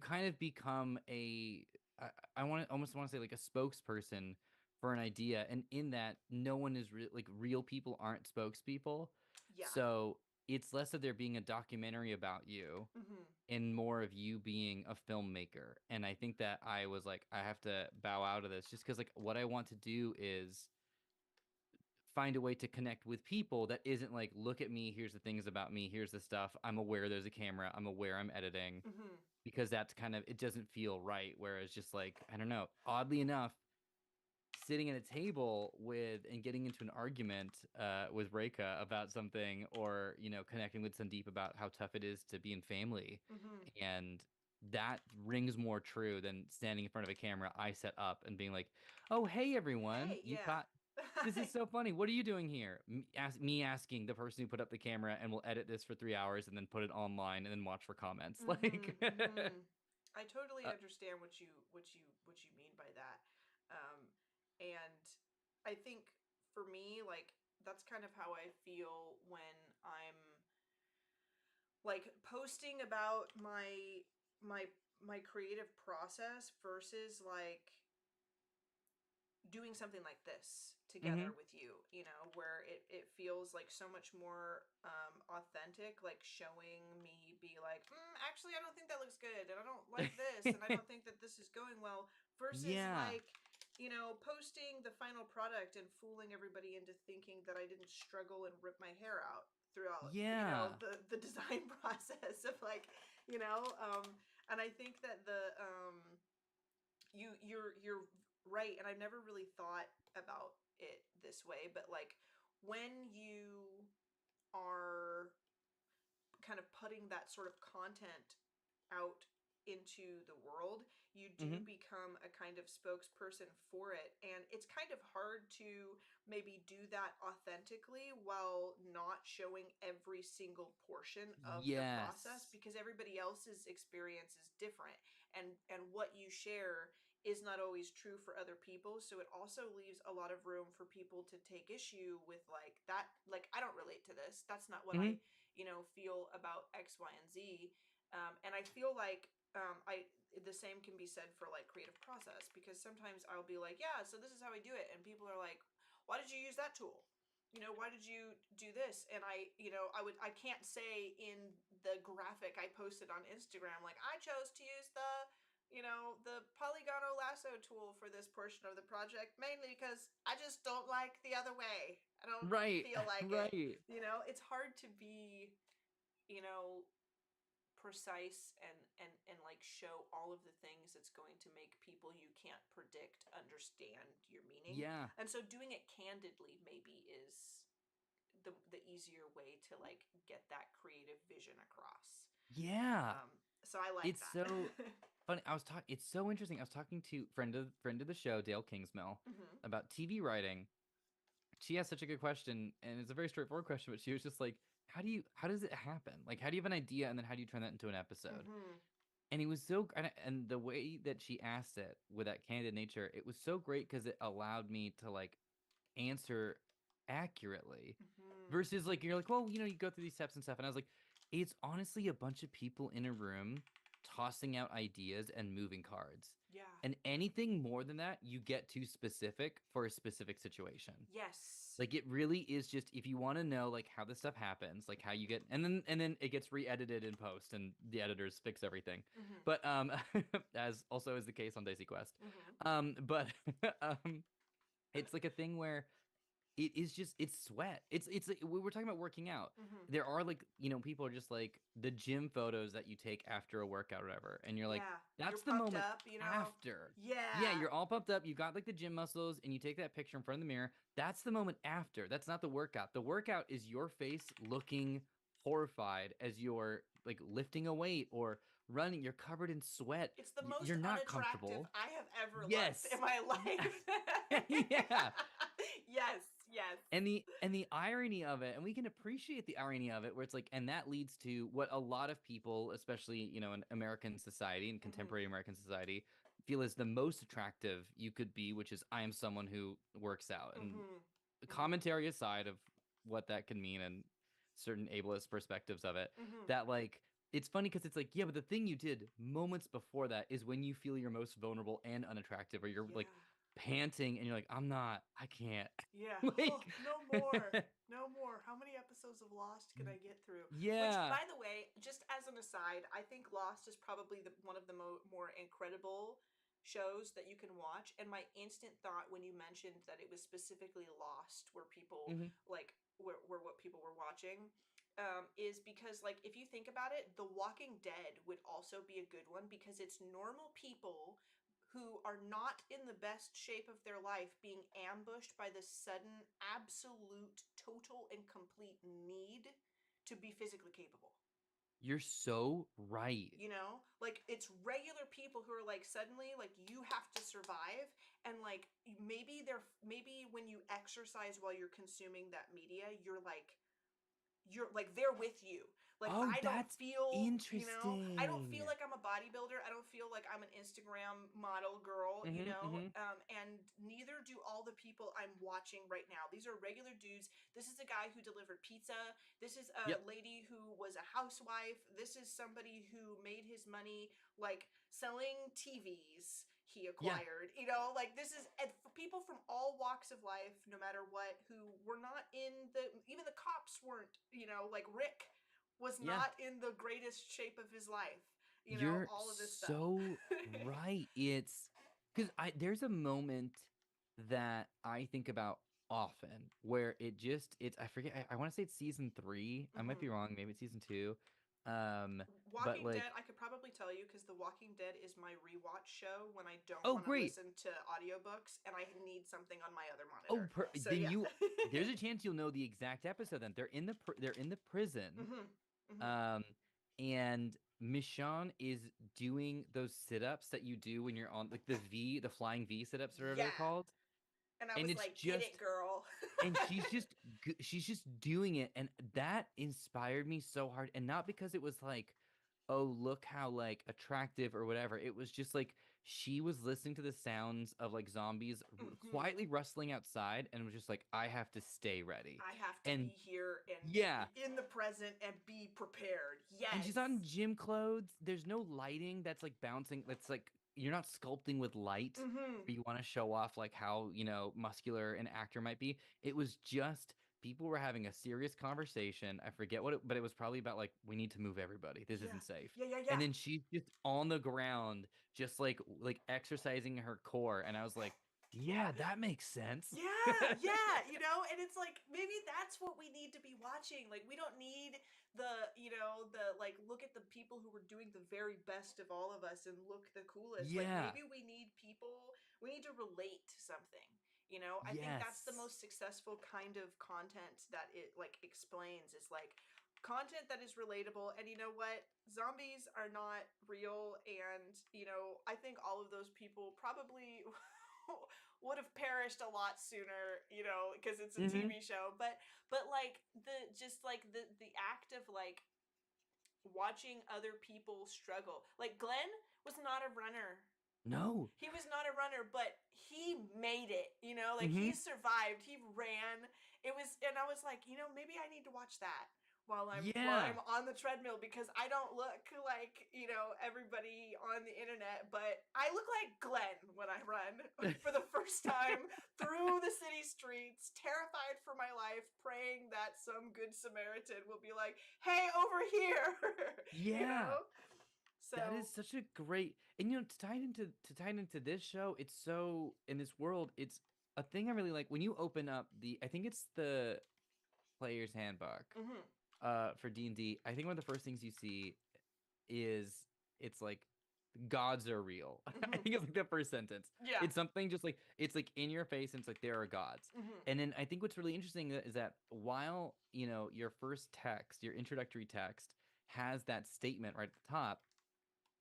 kind of become I almost want to say like a spokesperson for an idea, and in that no one is like real people aren't spokespeople. Yeah. So it's less of there being a documentary about you Mm-hmm. and more of you being a filmmaker. And I think that I was like, I have to bow out of this just because like what I want to do is find a way to connect with people that isn't like, look at me, here's the things about me, here's the stuff. I'm aware there's a camera, I'm aware I'm editing, Mm-hmm. because that's kind of, it doesn't feel right. Whereas just like, I don't know, oddly enough, sitting at a table with and getting into an argument with Reka about something, or connecting with Sandeep about how tough it is to be in family, Mm-hmm. and that rings more true than standing in front of a camera I set up and being like, "Oh, hey everyone, Hey, you yeah. caught this is so funny. What are you doing here?" Me asking the person who put up the camera, and we'll edit this for 3 hours and then put it online and then watch for comments. Like, Mm-hmm. Mm-hmm. I totally uh, understand what you mean by that. Um, and I think for me, like that's kind of how I feel when I'm like posting about my my creative process versus like doing something like this together mhm. with you, where it feels like so much more authentic, like showing me be like, actually, I don't think that looks good, and I don't like this, and I don't think that this is going well, versus Yeah. like, posting the final product and fooling everybody into thinking that I didn't struggle and rip my hair out throughout, Yeah. the design process of like, you know, and I think that you're right, and I've never really thought about it this way, but like when you are kind of putting that sort of content out into the world, you do Mhm. become a kind of spokesperson for it. And it's kind of hard to maybe do that authentically while not showing every single portion of the process, Yes. because everybody else's experience is different, and what you share is not always true for other people. So it also leaves a lot of room for people to take issue with like that, like, I don't relate to this. That's not what I Mhm. feel about X, Y, and Z. And I feel like I the same can be said for like creative process, because sometimes I'll be like, yeah, so this is how I do it, and people are like, why did you use that tool? Why did you do this? And I can't say in the graphic I posted on Instagram, like, I chose to use the polygonal lasso tool for this portion of the project, mainly because I just don't like the other way. I don't Right. feel like it. Right. It's hard to be, you know, precise and like show all of the things that's going to make people you can't predict understand your meaning. Yeah. And so doing it candidly maybe is the easier way to like get that creative vision across. Yeah. So I like It's that. so funny. It's so interesting. I was talking to friend of the show, Dale Kingsmill, Hmm. about TV writing. She asked such a good question, and it's a very straightforward question, but she was just like, how does it happen? Like, how do you have an idea and then how do you turn that into an episode? Hmm. And it was so, and the way that she asked it with that candid nature, it was so great because it allowed me to like answer accurately, Hmm. versus like you're like, well, you go through these steps and stuff. And I was like, it's honestly a bunch of people in a room tossing out ideas and moving cards. Yeah. And anything more than that, you get too specific for a specific situation. Yes. Like it really is just, if you want to know like how this stuff happens, like how you get, and then it gets re-edited in post and the editors fix everything. Hmm. But as also is the case on DesiQuest. Hmm. But it's like a thing where it is just, it's sweat. It's like, we were talking about working out. Hmm. There are like, people are just like the gym photos that you take after a workout or whatever, and you're like, Yeah. You're that's the pumped moment up. after. Yeah, Yeah. you're all pumped up, you got like the gym muscles, and you take that picture in front of the mirror. That's the moment after. That's not the workout. The workout is your face looking horrified as you're like lifting a weight or running. You're covered in sweat. It's the most You're not unattractive comfortable. I have ever looked in Yes. my Yeah. life. Yeah. Yes, yes. And the irony of it, and we can appreciate the irony of it, where it's like, and that leads to what a lot of people, especially, in American society and Hmm. contemporary American society, feel is the most attractive you could be, which is, I am someone who works out. And Hmm. Hmm. commentary aside of what that can mean and certain ableist perspectives of it, Hmm. that like, it's funny because it's like, yeah, but the thing you did moments before that is when you feel your most vulnerable and unattractive, or you're like Yeah. panting and you're like, I can't. Yeah. Oh, Like, no more. No more. How many episodes of Lost can I get through? Which, Yeah. by the way, just as an aside, I think Lost is probably one of the more incredible shows that you can watch. And my instant thought when you mentioned that it was specifically Lost, where people Hmm. like were what people were watching, is because like if you think about it, The Walking Dead would also be a good one because it's normal people who are not in the best shape of their life being ambushed by the sudden, absolute, total, and complete need to be physically capable. You're so right. You know, like it's regular people who are like suddenly like you have to survive, and like maybe when you exercise while you're consuming that media, you're like they're with you. Like Oh, I don't that's feel, I don't feel interesting. like I'm a bodybuilder. I don't feel like I'm an Instagram model girl, Hmm. and neither do all the people I'm watching right now. These are regular dudes. This is a guy who delivered pizza. This is a Yep. lady who was a housewife. This is somebody who made his money like selling TVs he Yeah. acquired. Like this is and for people from all walks of life, no matter what, who were not in the even the cops weren't, like Rick was Yeah. not in the greatest shape of his life. You're All of this stuff. so right. It's because I there's a moment that I think about often where it's I forget I want to say it's season three. I might Hmm. be wrong, maybe it's season two. Um, but Walking Dead, like, I could probably tell you because The Walking Dead is my rewatch show when I don't oh want to great. listen to audiobooks and I need something on my other Oh, monitor. So then yeah. you there's a chance you'll know the exact episode then. They're in the prison. Hmm. Hmm. Um, and Michonne is doing those sit-ups that you do when you're on like the flying V sit-ups or whatever they're Yeah. called. And I And was it's like, get it, just girl. and she's just doing it, and that inspired me so hard. And not because it was like, oh, look how like attractive or whatever. It was just like she was listening to the sounds of like zombies Hmm. quietly rustling outside and was just like, I have to stay ready. I have to be And here and yeah, in the present and be prepared. and she's not in Yes. gym clothes. There's no lighting that's like bouncing. That's like you're not sculpting with light Hmm. where you want to show off like how, muscular an actor might be. It was just people were having a serious conversation. I forget what but it was probably about like we need to move everybody. This Yeah. isn't safe. Yeah, yeah, And yeah. then she's just on the ground, just like exercising her core. And I was like, yeah, that makes sense. Yeah, yeah, and it's like maybe that's what we need to be watching. Like we don't need the like look at the people who were doing the very best of all of us and look the coolest. Like Yeah. maybe we need to relate to something. I think that's the Yes. most successful kind of content that it like explains is like content that is relatable. And you know what, zombies are not real, and I think all of those people probably would have perished a lot sooner, because it's a Hmm. TV show. But like the just like the act of like watching other people struggle. Like Glenn was not a runner. No. He was not a runner, but he made it, like he Hmm. survived. He ran. And I was like, maybe I need to watch that while I'm Yeah. on the treadmill because I don't look like, everybody on the internet, but I look like Glenn when I run for the first time through the city streets, terrified for my life, praying that some good Samaritan will be like, "Hey, over here." you Yeah. know? That is So, such a great, and to tie it into this show, it's so in this world, it's a thing I really like when you open up I think it's the player's handbook mhm. for D&D. I think one of the first things you see is it's like gods are real. I Mhm. think it's like the first sentence. Yeah. It's something just like it's like in your face and it's like there are gods. Mhm. And then I think what's really interesting is that while, your first text, your introductory text has that statement right at the top,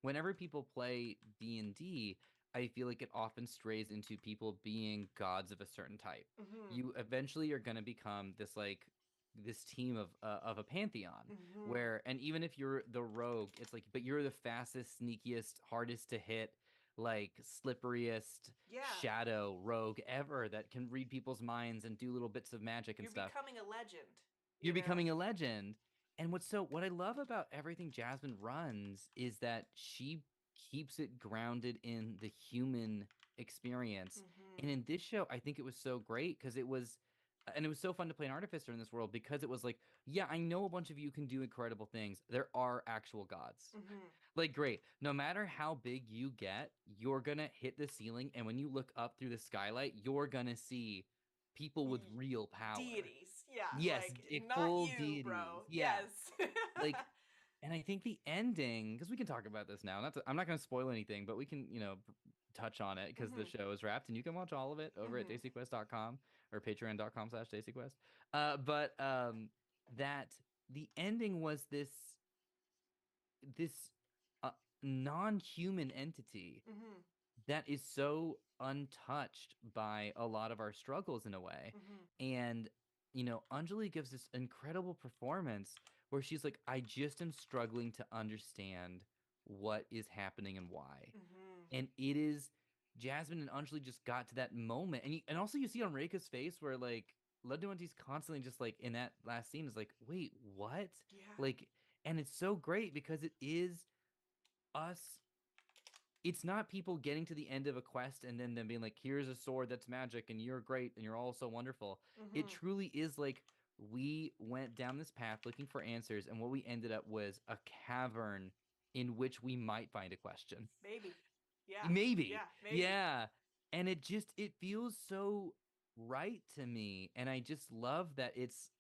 whenever people play D&D, I feel like it often strays into people being gods of a certain type. Mhm. You eventually are going to become this team of a pantheon Mhm. where, and even if you're the rogue, it's like but you're the fastest, sneakiest, hardest to hit, like slipperiest Yeah. shadow rogue ever that can read people's minds and do little bits of magic and You're stuff. becoming a legend, You're becoming a legend. And what I love about everything Jasmine runs is that she keeps it grounded in the human experience. And Mhm. in this show, I think it was so great because it was and it was so fun to play an artificer in this world because it was like, yeah, I know a bunch of you can do incredible things. There are actual gods. Mm-hmm. Like, great. No matter how big you get, you're gonna hit the ceiling, and when you look up through the skylight, you're gonna see people with real power. Deities. Yeah, Yes, like not full you, deities. bro. Yeah. Yes. Like, and I think the ending, because we can talk about this now. I'm not going to spoil anything, but we can, touch on it because the Mm-hmm. show is wrapped, and you can watch all of it over at Mm-hmm. DesiQuest.com or patreon.com/DesiQuest. But that the ending was this uh, non-human entity Mm-hmm. that is so untouched by a lot of our struggles in a way. Mm-hmm. And, Anjali gives this incredible performance where she's like, I just am struggling to understand what is happening and why. Mm-hmm. And it is Jasmine and Anjali just got to that moment. And also you see on Reika's face where like Ladnuanti's constantly just like in that last scene is like, wait, what? Yeah. Like, and it's so great because it is us, it's not people getting to the end of a quest and then them being like, here's a sword that's magic and you're great and you're all so wonderful. It Mm-hmm. truly is like we went down this path looking for answers, and what we ended up was a cavern in which we might find a question. Maybe. Yeah. Maybe. Yeah, maybe. Yeah. And it feels so right to me. And I just love that it's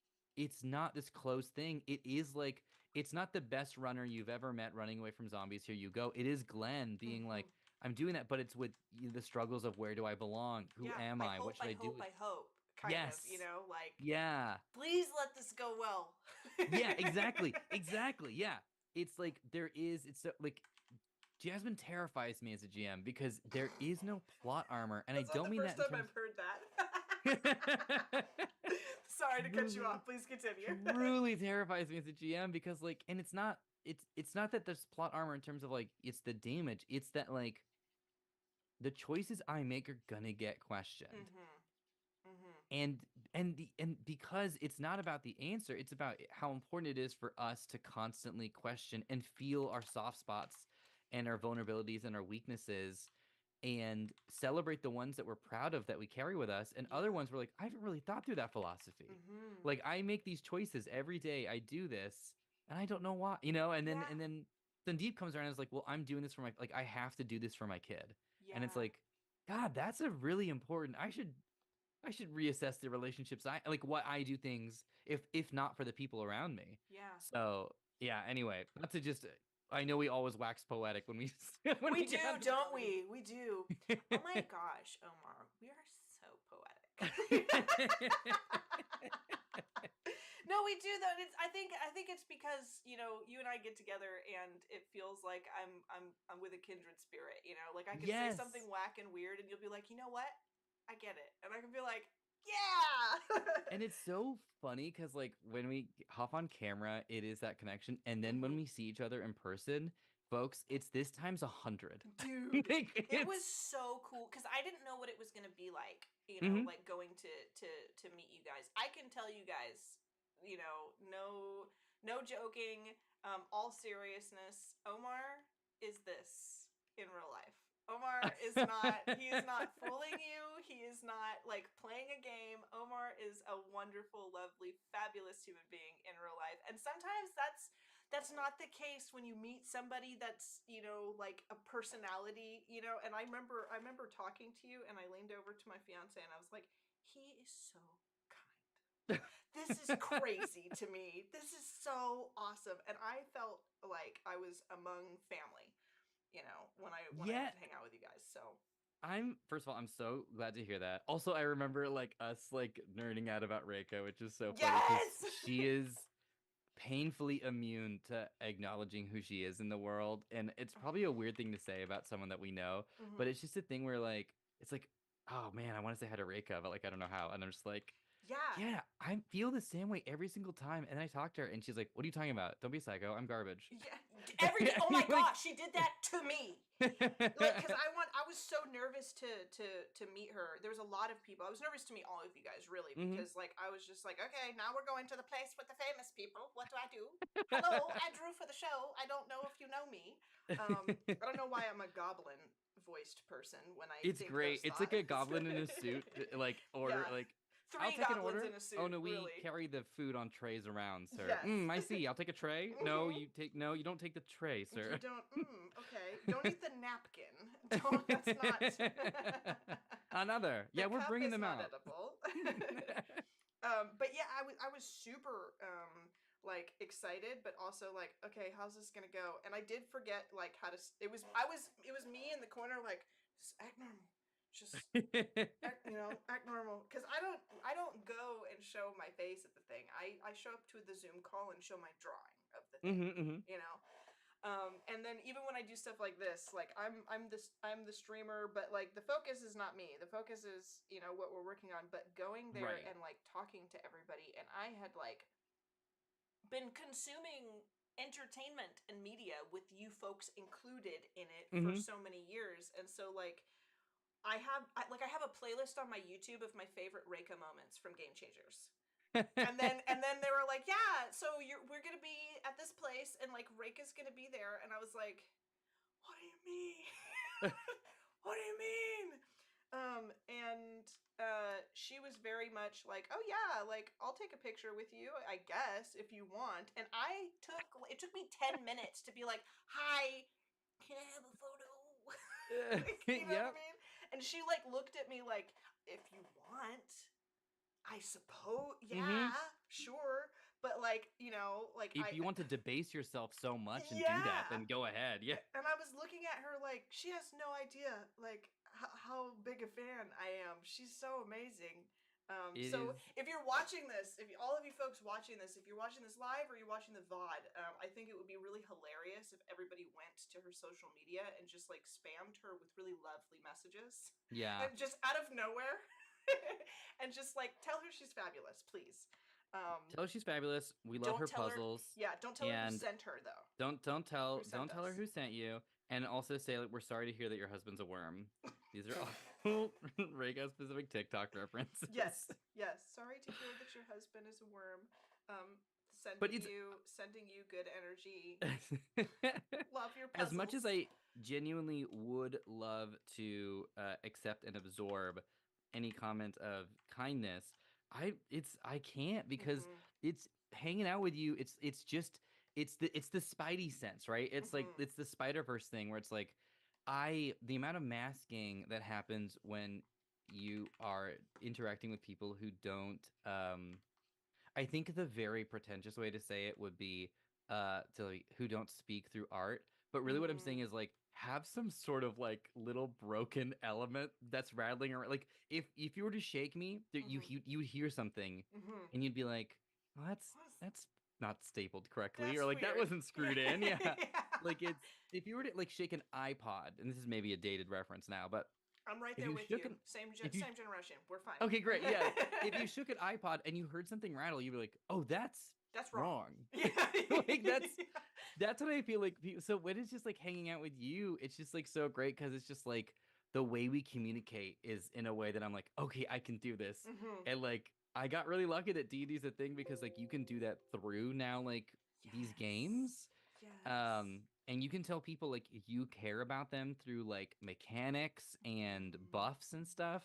not this close thing. It is like it's not the best runner you've ever met running away from zombies. Here you go. It is Glenn being Mm-hmm. like, I'm doing that, but it's with the struggles of where do I belong? Who Yeah. am I I? What hope, should I I do hope, with I hope. Kind of, Yes. like, Yeah. please let this go well. Yeah, exactly. Exactly. Yeah. It's like it's so, like Jasmine terrifies me as a GM because there is no plot armor, and I That's not don't the mean that first in time I've terms. heard that. Sorry to cut you Truly, off. Please continue. truly terrifies me as a GM because like, and it's not that there's plot armor in terms of like it's the damage. It's that like the choices I make are gonna get questioned. Mm-hmm. Mm-hmm. And because it's not about the answer, it's about how important it is for us to constantly question and feel our soft spots and our vulnerabilities and our weaknesses and celebrate the ones that we're proud of that we carry with us, and other Yeah. ones we're like, I haven't really thought through that philosophy. Mm-hmm. Like I make these choices every day, I do this and I don't know why, and then Yeah. Sandeep comes around and is like, well, I'm doing this for my, like, I have to do this for my kid. And it's Yeah. like, God, that's a really important, I should reassess the relationships I like, what I do things if not for the people around me. Yeah. So yeah, anyway, not to just, I know we always wax poetic when we when We we get do, onto the don't party. we? We do. Oh my gosh, Omar, we are so poetic. No, we do though. And I think it's because you and I get together and it feels like I'm with a kindred spirit. Like I can say something Yes. whack and weird, and you'll be like, you know what? I get it, and I can be like, yeah. And it's so funny because like when we hop on camera, it is that connection. And then when Hmm. we see each other in person, folks, it's this times 100. Dude, Like it was it's so cool because I didn't know what it was gonna be like, Mhm. like going to meet you guys. I can tell you guys, no joking, all seriousness. Omar is this in real life. Omar is not, he is not fooling you. He is not like playing a game. Omar is a wonderful, lovely, fabulous human being in real life. And sometimes that's not the case when you meet somebody that's like a personality, and I remember talking to you, and I leaned over to my fiance and I was like, he is so kind. This is crazy to me. This is so awesome, and I felt like I was among family, when I got Yeah. to hang out with you guys. So I'm First of all, I'm so glad to hear that. Also, I remember like us like nerding out about Reiko, which is so funny because yes. she is painfully immune to acknowledging who she is in the world. And it's probably a weird thing to say about someone that we know, but Hmm. it's just a thing where like it's like, oh man, I want to say hi to Reika, but like I don't know how. And I'm just like, Yeah. yeah, I feel the same way every single time. And I talk to her and she's like, what are you talking about? Don't be a psycho. I'm garbage. Yeah, every day. Oh my gosh, she did that to me. Like, because Like, I was so nervous to meet her. There was a lot of people. I was nervous to meet all of you guys, really, hmm because like I was just like, okay, now we're going to the place with the famous people. What do I do? Hello, I drew for the show. I don't know if you know me. I don't know why I'm a goblin voiced person when I It's think those great. It's like a thoughts. goblin in a suit, like, or Yeah. like I'll Three take an goblins order. in a suit, Oh no, we really. carry the food on trays around, sir. Yes. I see. I'll take a tray. No, Mhm. you don't take the tray, You sir. don't, okay. Don't eat the napkin. Don't, that's not. Another. The Yeah, we're cup bringing is them not out. edible. But yeah, I was super like excited, but also like, okay, how's this gonna go? And I did forget like how to. It was me in the corner like, just act normal, just act normal. Because I don't go and show my face at the thing. I show up to the Zoom call and show my drawing of the thing. You know. And then even when I do stuff like this, like I'm the streamer, but like the focus is not me. The focus is, what we're working on. But going there Right. and like talking to everybody, and I had like been consuming entertainment and media with you folks included in it for so many years, and so like I have a playlist on my YouTube of my favorite Reika moments from Game Changers. And then they were like, yeah, so we're gonna be at this place and like Reika's gonna be there, and I was like, what do you mean? What do you mean? And she was very much like, oh yeah, like I'll take a picture with you, I guess, if you want. And it took me 10 minutes to be like, hi, can I have a photo? Like, you know what I Yep. mean? And she like looked at me like, if you want, I suppose, yeah, sure. But like, like If you want to debase yourself so much and do that, yeah. then go ahead. Yeah. And I was looking at her like, she has no idea like how big a fan I am. She's so amazing. It So is. if you're watching this, if all of you folks watching this, if you're watching this live or you're watching the VOD, I think it would be really hilarious if everybody went to her social media and just like spammed her with really lovely messages. Yeah. And just out of nowhere. And just like tell her she's fabulous, please. Tell her she's fabulous. We love Don't her tell her. puzzles. Yeah, don't tell her who And sent her though. don't Who sent tell her us? who sent you. And also say like we're sorry to hear that your husband's a worm. These are all Rego specific TikTok references. Yes. Sorry to hear that your husband is a worm. But Sending you good energy. Love your as much as puzzles. I genuinely would love to accept and absorb any comment of kindness, I can't because it's hanging out with you. It's the Spidey sense, right? It's like it's the Spider-Verse thing where it's like the amount of masking that happens when you are interacting with people who don't I think the very pretentious way to say it would be to like who don't speak through art. But really what I'm saying is like have some sort of like little broken element that's rattling around. Like if you were to shake me, you would hear something and you'd be like, well, that's not stapled correctly, or That's like that weird. wasn't screwed in. Yeah. Yeah. Like if you were to like shake an iPod, and this is maybe a dated reference now, but I'm right if there you with shook you. an if you Same generation. We're fine. okay, great. Yeah. If you shook an iPod and you heard something rattle, you'd be like, "Oh, that's That's wrong. wrong." Yeah. Like that's what I feel like. So when it's just like hanging out with you, it's just like so great because it's just like the way we communicate is in a way that I'm like, okay, I can do this, and like I got really lucky that D&D's a thing because like you can do that through now like these games. Yes. And you can tell people like you care about them through like mechanics and buffs and stuff.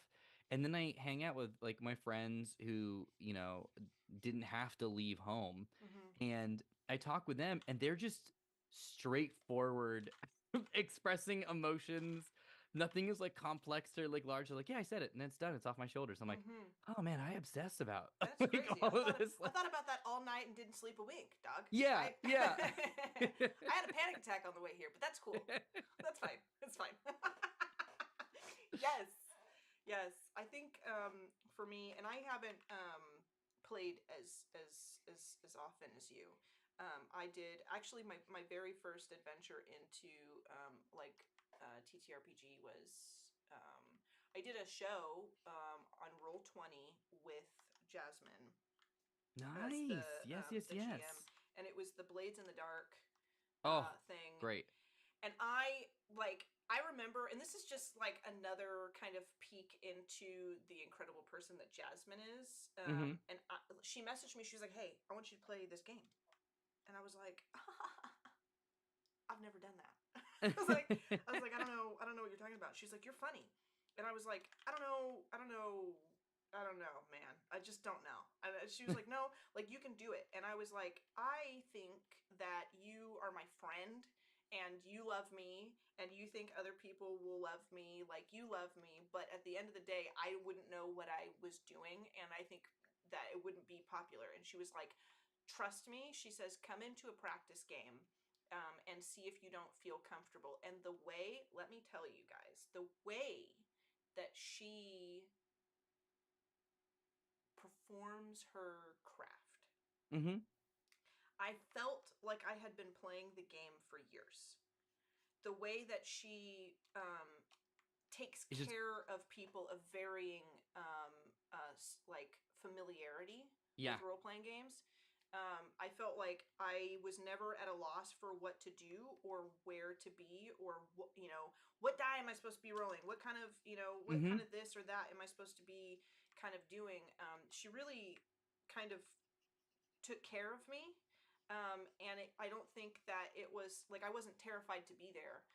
And then I hang out with like my friends who, didn't have to leave home. And I talk with them and they're just straightforward expressing emotions. Nothing is like complex or like large. They're like, yeah, I said it and it's done. It's off my shoulders. I'm like, oh man, I obsess about That's like crazy. all of this. I thought about that all night and didn't sleep a wink, dog. Yeah, yeah. I had a panic attack on the way here, but that's cool. That's fine. It's fine. Yes. Yes. I think for me, and I haven't played as often as you. I did actually my very first adventure into TTRPG was I did a show on Roll20 with Jasmine as Nice. the GM, Yes. and it was the Blades in the Dark Oh, thing. great. And I remember, and this is just like another kind of peek into the incredible person that Jasmine is. And she messaged me. She was like, "Hey, I want you to play this game," and I was like, "I've never done that." I was like, I don't know what you're talking about. She's like, "You're funny," and I was like, I don't know. I don't know, man. I just don't know. And she was like, no, like, you can do it. And I was like, I think that you are my friend and you love me and you think other people will love me like you love me. But at the end of the day, I wouldn't know what I was doing. And I think that it wouldn't be popular. And she was like, trust me. She says, come into a practice game and see if you don't feel comfortable. And the way, let me tell you guys, the way that she performs her craft. Mm-hmm. I felt like I had been playing the game for years. The way that she takes It's just care of people of varying like familiarity with yeah. role playing games. I felt like I was never at a loss for what to do or where to be or what die am I supposed to be rolling? What kind of what kind Mm-hmm. of this or that am I supposed to be kind of doing? She really kind of took care of me. And I don't think that it was like I wasn't terrified to be there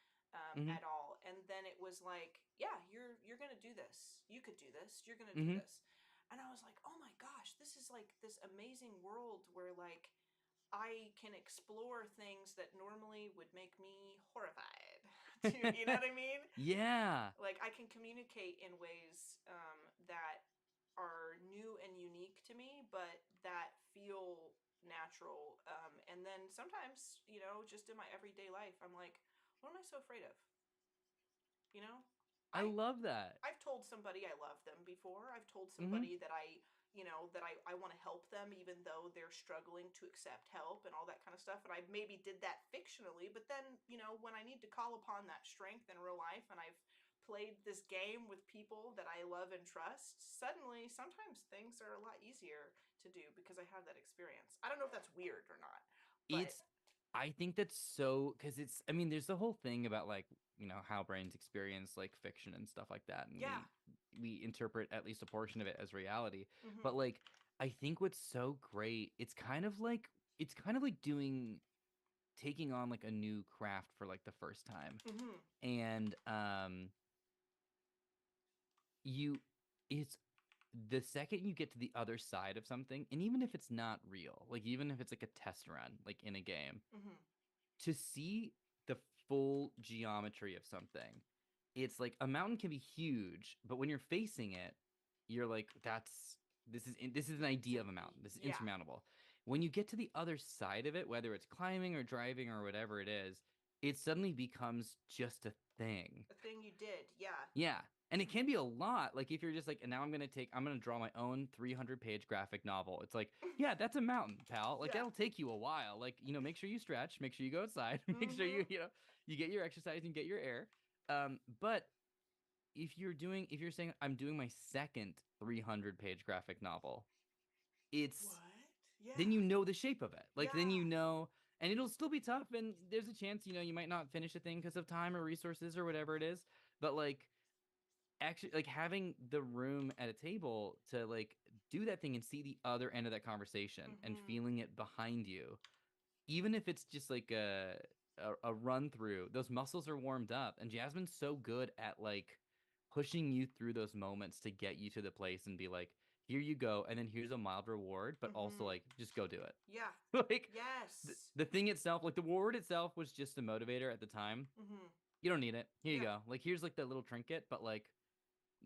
Mm-hmm. at all. And then it was like, yeah, you're gonna do this. You could do this. You're gonna do Mm-hmm. this. And I was like, oh my gosh, this is like this amazing world where like I can explore things that normally would make me horrified. To you know what I mean? Yeah. Like I can communicate in ways that are new and unique to me, but that feel natural. And then sometimes, just in my everyday life, I'm like, what am I so afraid of? You know, I I love that. I've told somebody I love them before. I've told Mm-hmm. somebody that I want to help them even though they're struggling to accept help and all that kind of stuff. And I maybe did that fictionally, but then, when I need to call upon that strength in real life and I've played this game with people that I love and trust, suddenly sometimes things are a lot easier to do because I have that experience. I don't know if that's weird or not, but It's I think that's so because I mean, there's the whole thing about like, how brains experience like fiction and stuff like that. And yeah. we interpret at least a portion of it as reality. But Mhm. like, I think what's so great, it's kind of like taking on like a new craft for like the first time. Mhm. And you it's the second you get to the other side of something, and even if it's not real, like even if it's like a test run, like in a game, Mhm. to see the full geometry of something. It's like a mountain can be huge, but when you're facing it, you're like, this is an It's idea of a empty. mountain. This is Yeah. insurmountable. When you get to the other side of it, whether it's climbing or driving or whatever it is, it suddenly becomes just a thing. A thing you did. Yeah. Yeah. And it can be a lot. Like if you're just like, and now I'm gonna draw my own 300-page graphic novel. It's like, yeah, that's a mountain, pal. Like Yeah. that'll take you a while. Like, make sure you stretch, make sure you go outside, make sure Mhm. you get your exercise and get your air. But if you're saying I'm doing my second 300-page graphic novel, it's What? then Yeah. you know the shape of it. Like then Yeah. and it'll still be tough, and there's a chance, you might not finish a thing because of time or resources or whatever it is. But like actually like having the room at a table to like do that thing and see the other end of that conversation and Mhm. feeling it behind you, even if it's just like a run through, those muscles are warmed up, and Jasmine's so good at like pushing you through those moments to get you to the place and be like, here you go, and then here's a mild reward, but also Mhm. like just go do it. Yeah. Like Yes. the thing itself, like the reward itself was just a motivator at the time. Mhm. You don't need it. Here you Yeah. go. Like here's like the little trinket, but like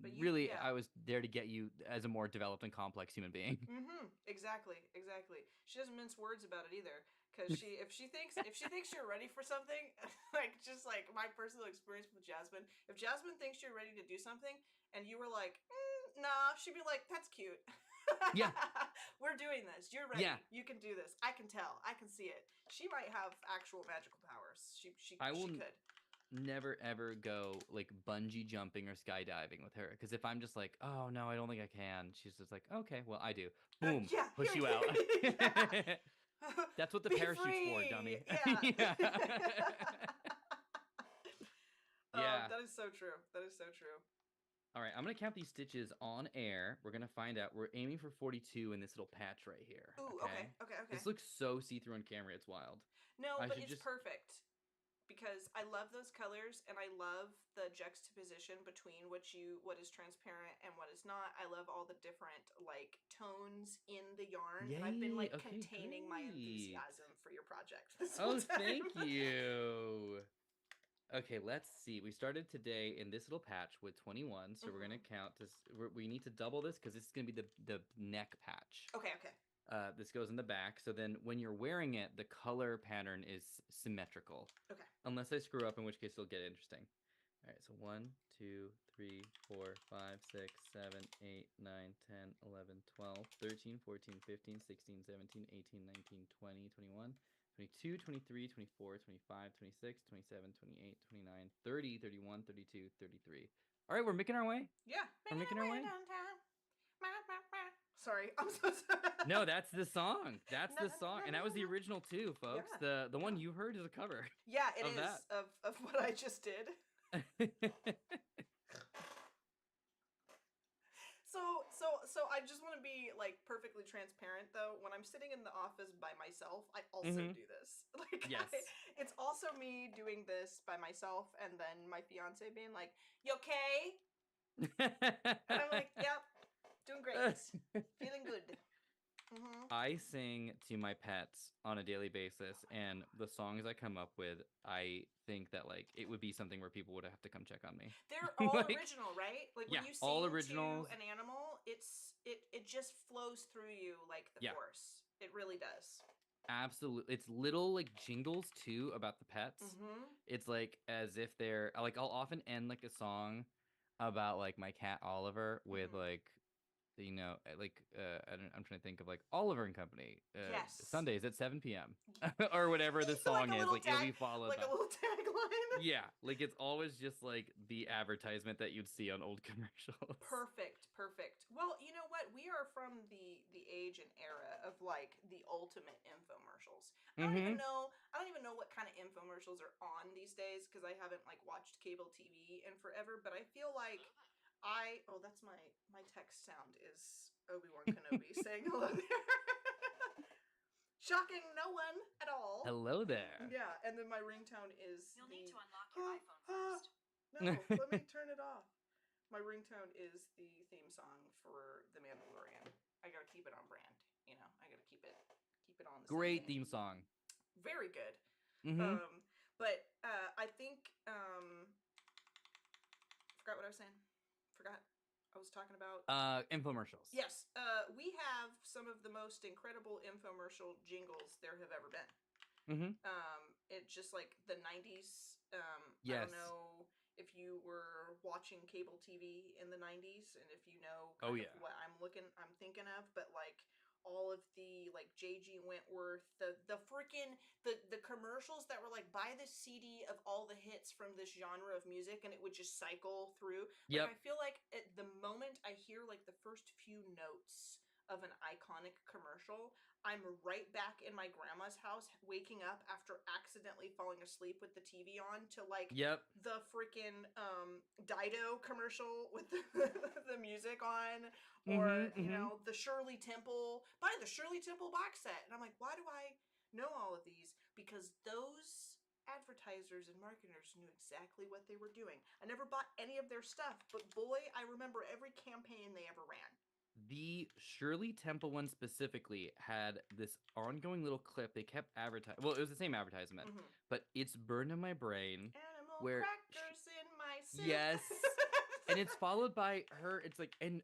But really yeah. I was there to get you as a more developed and complex human being. Exactly. Exactly. She doesn't mince words about it either. Because if she thinks you're ready for something, like just like my personal experience with Jasmine, if Jasmine thinks you're ready to do something and you were like, nah, she'd be like, that's cute. Yeah, We're doing this. You're yeah. ready. You can do this. I can tell. I can see it. She might have actual magical powers. She she I she will could. never ever go like bungee jumping or skydiving with her, because if I'm just like, oh no, I don't think I can, she's just like, okay, well I do. Boom, Yeah. push you Here. out. Yeah. That's what the Be parachute's for, free. dummy. Yeah. Yeah. Yeah. That is so true. That is so true. All right, I'm gonna count these stitches on air. We're gonna find out. We're aiming for 42 in this little patch right here. Ooh, okay, Okay. okay, okay. This looks so see-through on camera. It's wild. No, I but should it's just perfect. because I love those colors and I love the juxtaposition between what is transparent and what is not. I love all the different like tones in the yarn, and I've been Yay. like Okay, containing my great. enthusiasm for your project this whole Oh, time. thank you. Okay, let's see. We started today in this little patch with 21, so we're gonna count to. We need to double this because this is gonna be the neck patch. Okay. This goes in the back, so then when you're wearing it, the color pattern is symmetrical. Okay. Unless I screw up, in which case it'll get interesting. All right, so 1, 2, 3, 4, 5, 6, 7, 8, 9, 10, 11, 12, 13, 14, 15, 16, 17, 18, 19, 20, 21, 22, 23, 24, 25, 26, 27, 28, 29, 30, 31, 32, 33. All right, we're making our way. Yeah. We're making our way. Downtown. Sorry, I'm so sorry. No, that's the song. That's the song. And that was the original too, folks. Yeah. The one you heard is a cover. Yeah, it of is that. of what I just did. So I just want to be like perfectly transparent though. When I'm sitting in the office by myself, I also do this. Like, yes. It's also me doing this by myself, and then my fiance being like, "You okay?" And I'm like, "Yep, doing great, feeling good." Mm-hmm. I sing to my pets on a daily basis, and the songs I come up with, I think that like it would be something where people would have to come check on me. They're all like, original, right? Like when you sing all originals. to an animal, it just flows through you like the force. It really does. Absolutely. It's little like jingles too about the pets. It's like as if they're like I'll often end like a song about like my cat Oliver with like like I'm trying to think of like Oliver and Company. Yes. Sundays at 7 p.m. or whatever the song is. Like it'll be followed like by a little tagline. Yeah, like it's always just like the advertisement that you'd see on old commercials. Perfect. Well, you know what? We are from the age and era of like the ultimate infomercials. I don't even know what kind of infomercials are on these days because I haven't like watched cable TV in forever, but I feel like that's my text sound is Obi-Wan Kenobi saying hello there. Shocking no one at all. Hello there. Yeah, and then my ringtone is You'll need to unlock your iPhone first. No, let me turn it off. My ringtone is the theme song for The Mandalorian. I gotta keep it on brand, I gotta keep it on the Great theme song. Very good. But I think forgot what I was saying. I was talking about infomercials. Yes. We have some of the most incredible infomercial jingles there have ever been. It's just like the 90s. Yes. I don't know if you were watching cable TV in the 90s and if you know what I'm thinking of, but like all of the like J.G. Wentworth, the freaking the commercials that were like buy this CD of all the hits from this genre of music and it would just cycle through. Like I feel like at the moment I hear like the first few notes of an iconic commercial, I'm right back in my grandma's house waking up after accidentally falling asleep with the TV on to like the freaking Dido commercial with the music on, or the Shirley Temple, buy the Shirley Temple box set. And I'm like, why do I know all of these? Because those advertisers and marketers knew exactly what they were doing. I never bought any of their stuff, but boy, I remember every campaign they ever ran. The Shirley Temple one specifically had this ongoing little clip they kept advertising. Well, it was the same advertisement, but it's burned in my brain. Animal crackers in my soup. Yes. And it's followed by her, it's like, and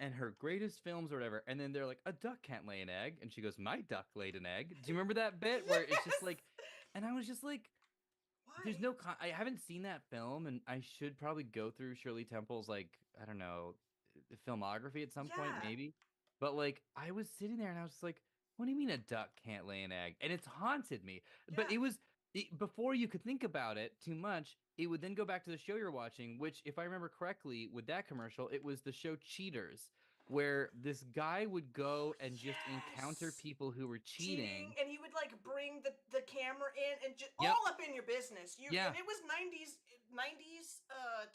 her greatest films or whatever. And then they're like, a duck can't lay an egg. And she goes, my duck laid an egg. Do you remember that bit where it's just like, and I was just like, why? There's no, I haven't seen that film and I should probably go through Shirley Temple's, like, I don't know, filmography at some point, maybe. But like, I was sitting there and I was just like, what do you mean a duck can't lay an egg? And it's haunted me. But it was, before you could think about it too much, it would then go back to the show you're watching, which, if I remember correctly, with that commercial, it was the show Cheaters, where this guy would go and just encounter people who were cheating. And he would like bring the camera in and just all up in your business. And it was 90s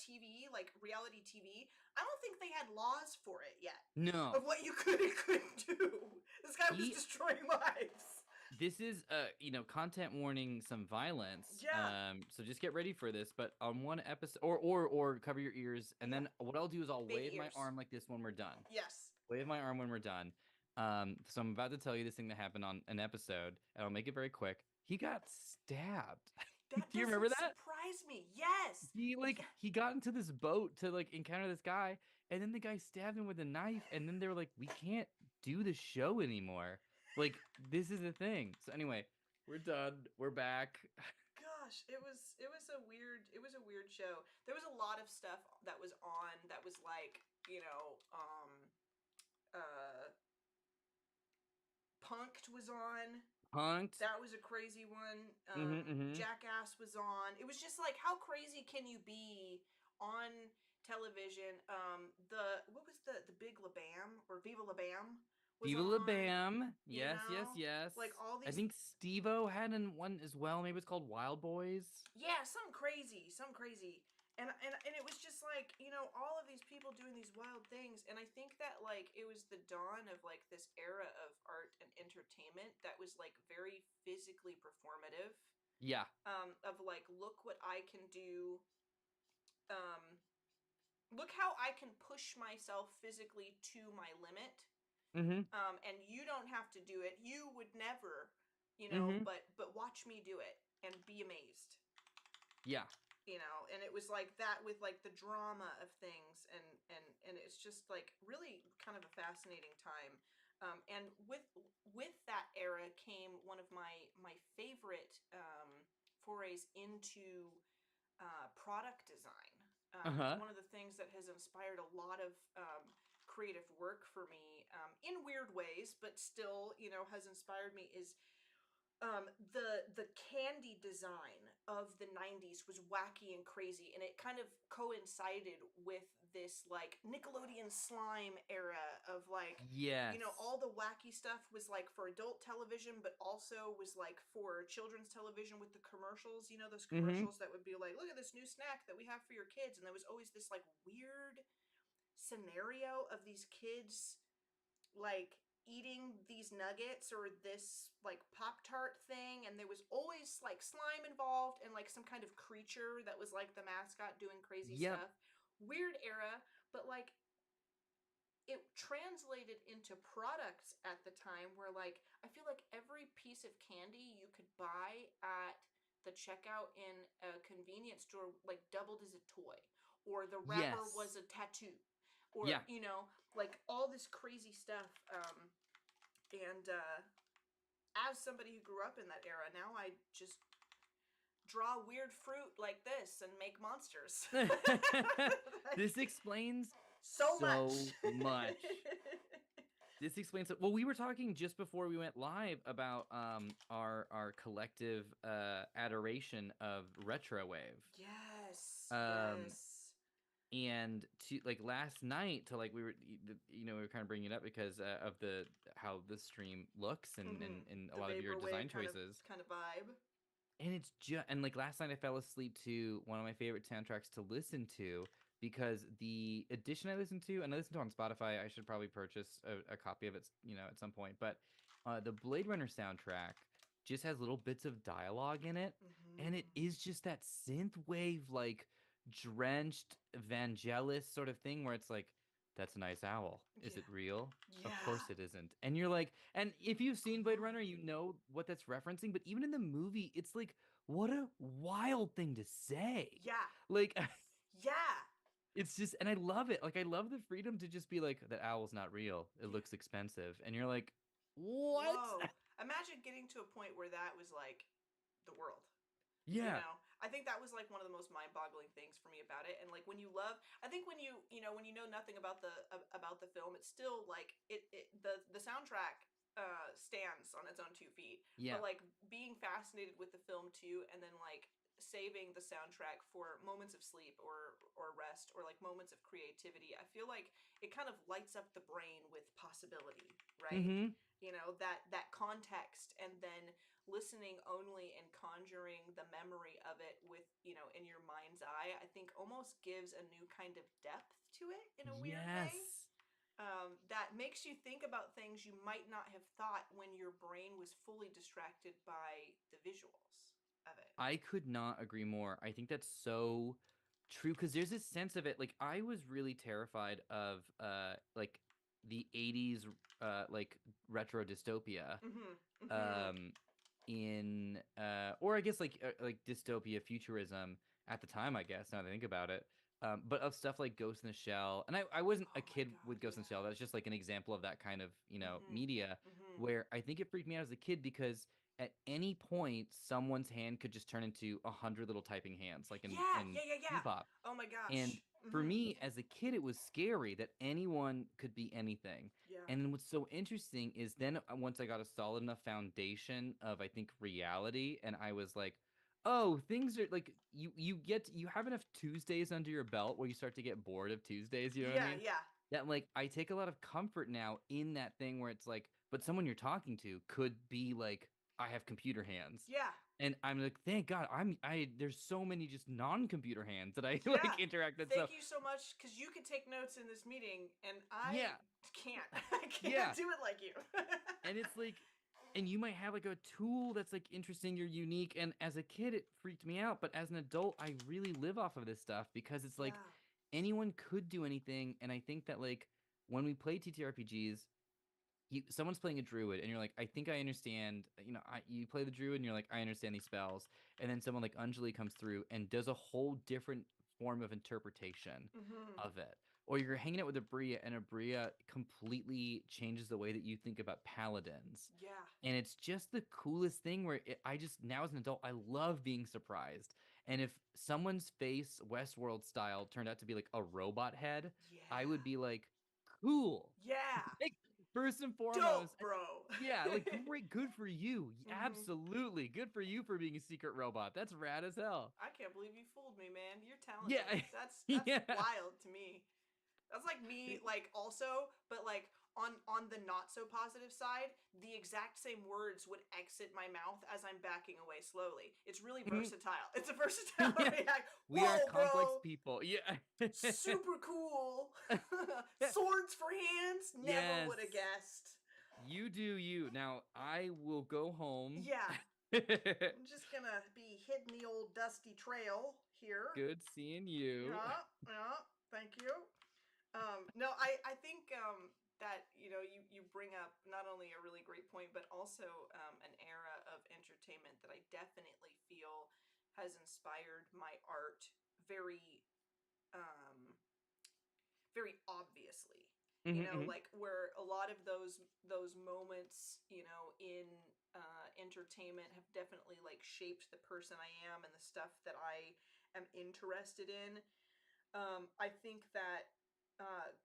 TV, like reality TV. I don't think they had laws for it yet. No. Of what you could and couldn't do. This guy was destroying lives. This is content warning, some violence. Yeah. So just get ready for this. But on one episode, or cover your ears, and then what I'll do is I'll Baby wave my ears. arm like this when we're done. Yes. Wave my arm when we're done. So I'm about to tell you this thing that happened on an episode, and I'll make it very quick. He got stabbed. That Do you doesn't remember that? surprise me. Yes. He got into this boat to like encounter this guy, and then the guy stabbed him with a knife, and then they were like, we can't do the show anymore. Like, this is the thing. So anyway, we're done. We're back. Gosh, it was a weird show. There was a lot of stuff that was on that was like, Punked was on. Punked. That was a crazy one. Mm-hmm. Jackass was on. It was just like, how crazy can you be on television? What was the Big La Bam or Viva La Bam? Viva La Bam. Yes, yes. Like all these. I think Steve-O had one as well. Maybe it's called Wild Boys. Yeah, some crazy. And it was just like, all of these people doing these wild things. And I think that like it was the dawn of like this era of art and entertainment that was like very physically performative. Yeah. Of like, look what I can do. Look how I can push myself physically to my limit. Mm-hmm. And you don't have to do it. You would never, Mm-hmm. but watch me do it and be amazed. Yeah. And it was like that with like the drama of things, and it's just like really kind of a fascinating time. And with that era came one of my favorite forays into product design. One of the things that has inspired a lot of creative work for me in weird ways, but still, has inspired me is the candy design of the 90s was wacky and crazy, and it kind of coincided with this like Nickelodeon slime era of like, yes. all the wacky stuff was like for adult television, but also was like for children's television with the commercials, those commercials that would be like, look at this new snack that we have for your kids. And there was always this like weird scenario of these kids like eating these nuggets or this like Pop-Tart thing, and there was always like slime involved and like some kind of creature that was like the mascot doing crazy stuff. Weird era, but like it translated into products at the time where like I feel like every piece of candy you could buy at the checkout in a convenience store like doubled as a toy, or the wrapper was a tattoo, or like all this crazy stuff. And as somebody who grew up in that era, now I just draw weird fruit like this and make monsters. This explains so much. This explains it. Well, we were talking just before we went live about our collective adoration of retrowave. Yes. Yes. And to like last night, to like we were kind of bringing it up because of how the stream looks and a lot of your design choices, kind of vibe. And it's and like last night I fell asleep to one of my favorite soundtracks to listen to, because the edition I listened to, and I listened to on Spotify, I should probably purchase a copy of it, at some point. But the Blade Runner soundtrack just has little bits of dialogue in it, and it is just that synth wave like drenched Vangelis sort of thing where it's like, that's a nice owl. Is it real? Of course it isn't. And you're like, and if you've seen Blade Runner, you know what that's referencing. But even in the movie, it's like, what a wild thing to say. Yeah. Like, yeah. It's just, and I love it. Like, I love the freedom to just be like, that owl's not real. It looks expensive. And you're like, what? Whoa. Imagine getting to a point where that was like the world. Yeah. I think that was like one of the most mind-boggling things for me about it. And like when you I think when you know nothing about the film, it's still like the soundtrack stands on its own 2 feet. Yeah. But like being fascinated with the film too, and then like saving the soundtrack for moments of sleep or rest, or like moments of creativity, I feel like it kind of lights up the brain with possibility, right? Mm-hmm. That context, and then listening only and conjuring the memory of it with, in your mind's eye, I think almost gives a new kind of depth to it in a weird way. that makes you think about things you might not have thought when your brain was fully distracted by the visuals of it. I could not agree more. I think that's so true because there's this sense of it. Like I was really terrified of like the 80s like retro dystopia Mm-hmm. Mm-hmm. um in or I guess like dystopia futurism at the time, I guess, now that I think about it. But of stuff like Ghost in the Shell, and I wasn't a Oh my kid God, with Ghost in the Shell. yeah. That's just like an example of that kind of, Mm-hmm. media Mm-hmm. where I think it freaked me out as a kid because at any point someone's hand could just turn into 100 little typing hands, like in Yeah, yeah, yeah, yeah. Bebop. Oh my And gosh. for Mm-hmm. me as a kid, it was scary that anyone could be anything. Yeah. And then what's so interesting is then once I got a solid enough foundation of, I think, reality, and I was like, oh, things are like you have enough Tuesdays under your belt where you start to get bored of Tuesdays, you know what I Yeah, mean? yeah. That like I take a lot of comfort now in that thing where it's like, but someone you're talking to could be like, I have computer hands. Yeah. And I'm like, thank God, there's so many just non-computer hands that I Yeah. like interact with. So Thank you so much because you can take notes in this meeting and I yeah, can't. I yeah. can't do it like you. And it's like, and you might have like a tool that's like interesting, you're unique. And as a kid, it freaked me out. But as an adult, I really live off of this stuff because it's like Yeah. anyone could do anything. And I think that like when we play TTRPGs, someone's playing a druid and you're like, I think I understand, you play the druid and you're like, I understand these spells. And then someone like Anjali comes through and does a whole different form of interpretation Mm-hmm. of it. Or you're hanging out with a Bria and a Bria completely changes the way that you think about paladins. Yeah. And it's just the coolest thing where I just, now as an adult, I love being surprised. And if someone's face, Westworld style, turned out to be like a robot head, Yeah. I would be like, cool. Yeah. Like, first and Dope, foremost, bro. yeah, like great, good for you. Mm-hmm. Absolutely. Good for you for being a secret robot. That's rad as hell. I can't believe you fooled me, man. You're Yeah. talented. That's Yeah. wild to me. That's like me, like also, but like on the not so positive side, the exact same words would exit my mouth as I'm backing away slowly. It's really Mhm. versatile. It's a versatile Yeah. react. We are Whoa, complex bro! people. Yeah. Super cool. Swords for hands. Never Yes. would have guessed. You do you. Now I will go home. Yeah, I'm just gonna be hitting the old dusty trail here. Good seeing you. Yeah, yeah. Thank you. No, I think that you bring up not only a really great point, but also an era of entertainment that I definitely feel has inspired my art very um, very obviously. Hmm. Like where a lot of those moments, in entertainment have definitely like shaped the person I am and the stuff that I am interested in. I think that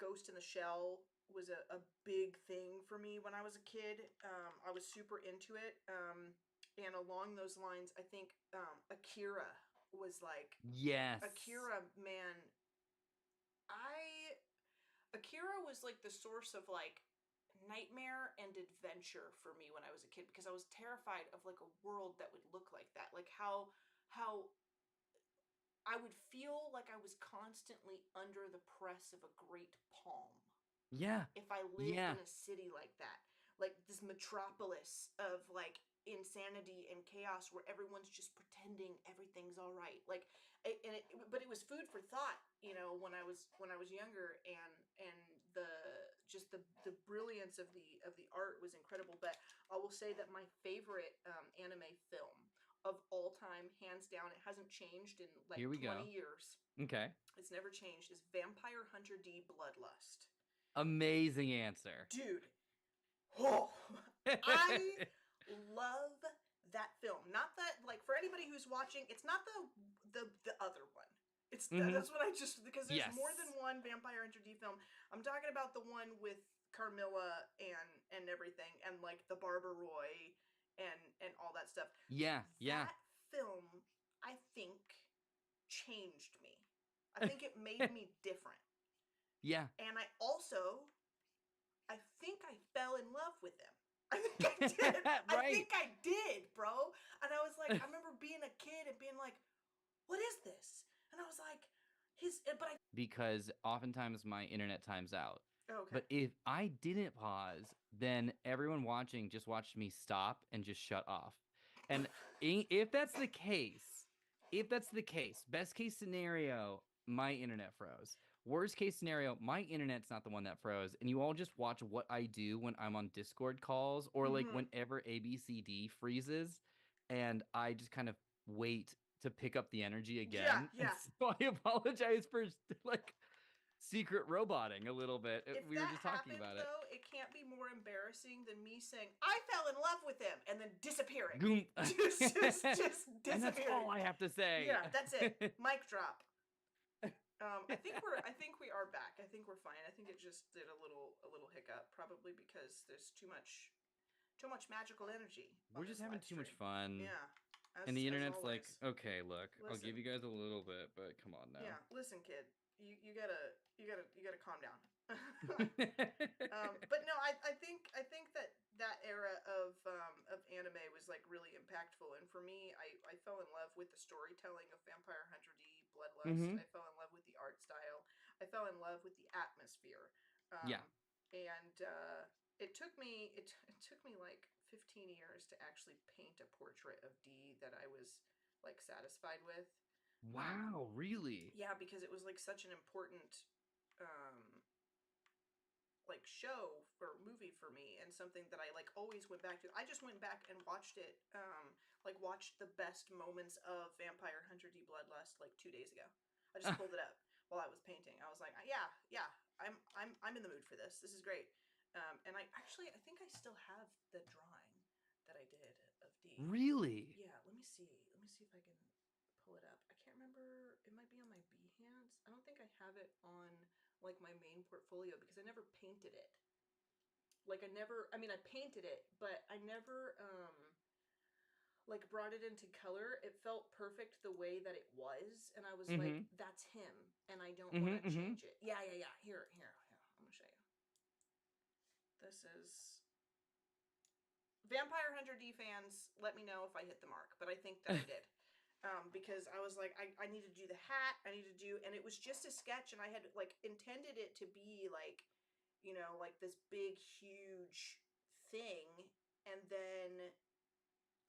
Ghost in the Shell was a big thing for me when I was a kid. I was super into it. And along those lines, I think Akira was like, Yes. Akira, man, Akira was like the source of like nightmare and adventure for me when I was a kid because I was terrified of like a world that would look like that. Like how I would feel like I was constantly under the press of a great palm Yeah. if I lived Yeah. in a city like that. Like this metropolis of like insanity and chaos where everyone's just pretending everything's all right. Like but it was food for thought, when I was younger, and the just the brilliance of the art was incredible. But I will say that my favorite anime film of all time, hands down, it hasn't changed in like Here we 20 go. years. Okay. It's never changed. Is Vampire Hunter D Bloodlust. Amazing answer. Dude. Oh, I love that film. Not that, like, for anybody who's watching, it's not the other one. It's that's what I just, because there's Yes. more than one Vampire Hunter D film. I'm talking about the one with Carmilla and everything, and like the Barber Roy and all that stuff. Yeah. Yeah. That film, I think, changed me. I think it made me different. Yeah. And I think I fell in love with him. I think I did. I Right. think I did, bro. And I was like, I remember being a kid and being like, what is this? And I was like, but Because oftentimes my internet times out. Oh, okay. But if I didn't pause, then everyone watching just watched me stop and just shut off. And if that's the case, best case scenario, my internet froze. Worst case scenario, my internet's not the one that froze, and you all just watch what I do when I'm on Discord calls or like Mm-hmm. whenever ABCD freezes, and I just kind of wait to pick up the energy Yeah, again. And yeah. so I apologize for like secret roboting a little bit. If We were that just talking happened, about it. though, it can't be more embarrassing than me saying I fell in love with him and then disappearing. Goom. just disappearing. And that's all I have to say. Yeah, that's it. Mic drop. I think we are back. I think we're fine. I think it just did a little hiccup, probably because there's too much magical energy. We're just having too much fun. Yeah. And the As internet's like, always. okay, look, I'll Listen. give you guys a little bit, but come on now. Yeah, listen, kid. You gotta calm down. But no, I think that era of anime was like really impactful, and for me, I fell in love with the storytelling of Vampire Hunter D, Bloodlust. I fell in love with the art style. I fell in love with the atmosphere. Yeah. And it took me like 15 years to actually paint a portrait of D that I was like satisfied with. Wow, really? Yeah, because it was like such an important like show or movie for me, and something that I like always went back to. I just went back and watched it, like watched the best moments of Vampire Hunter D Bloodlust like 2 days ago. I just pulled it up while I was painting. I was like, yeah, I'm in the mood for this. This is great. And I think I still have the drawing that I did of D. Really? Yeah, let me see if I can pull it up. I can't remember. It might be on my Behance. I don't think I have it on like my main portfolio because I never painted it. Like I mean I painted it, but I never like brought it into color. It felt perfect the way that it was, and I was like, that's him, and I don't want to change it. Yeah. Here. I'm gonna show you. This is Vampire Hunter D fans. Let me know if I hit the mark, but I think that I did. Because I was like, I need to do the hat, and it was just a sketch, and I had like intended it to be like, you know, like this big, huge thing, and then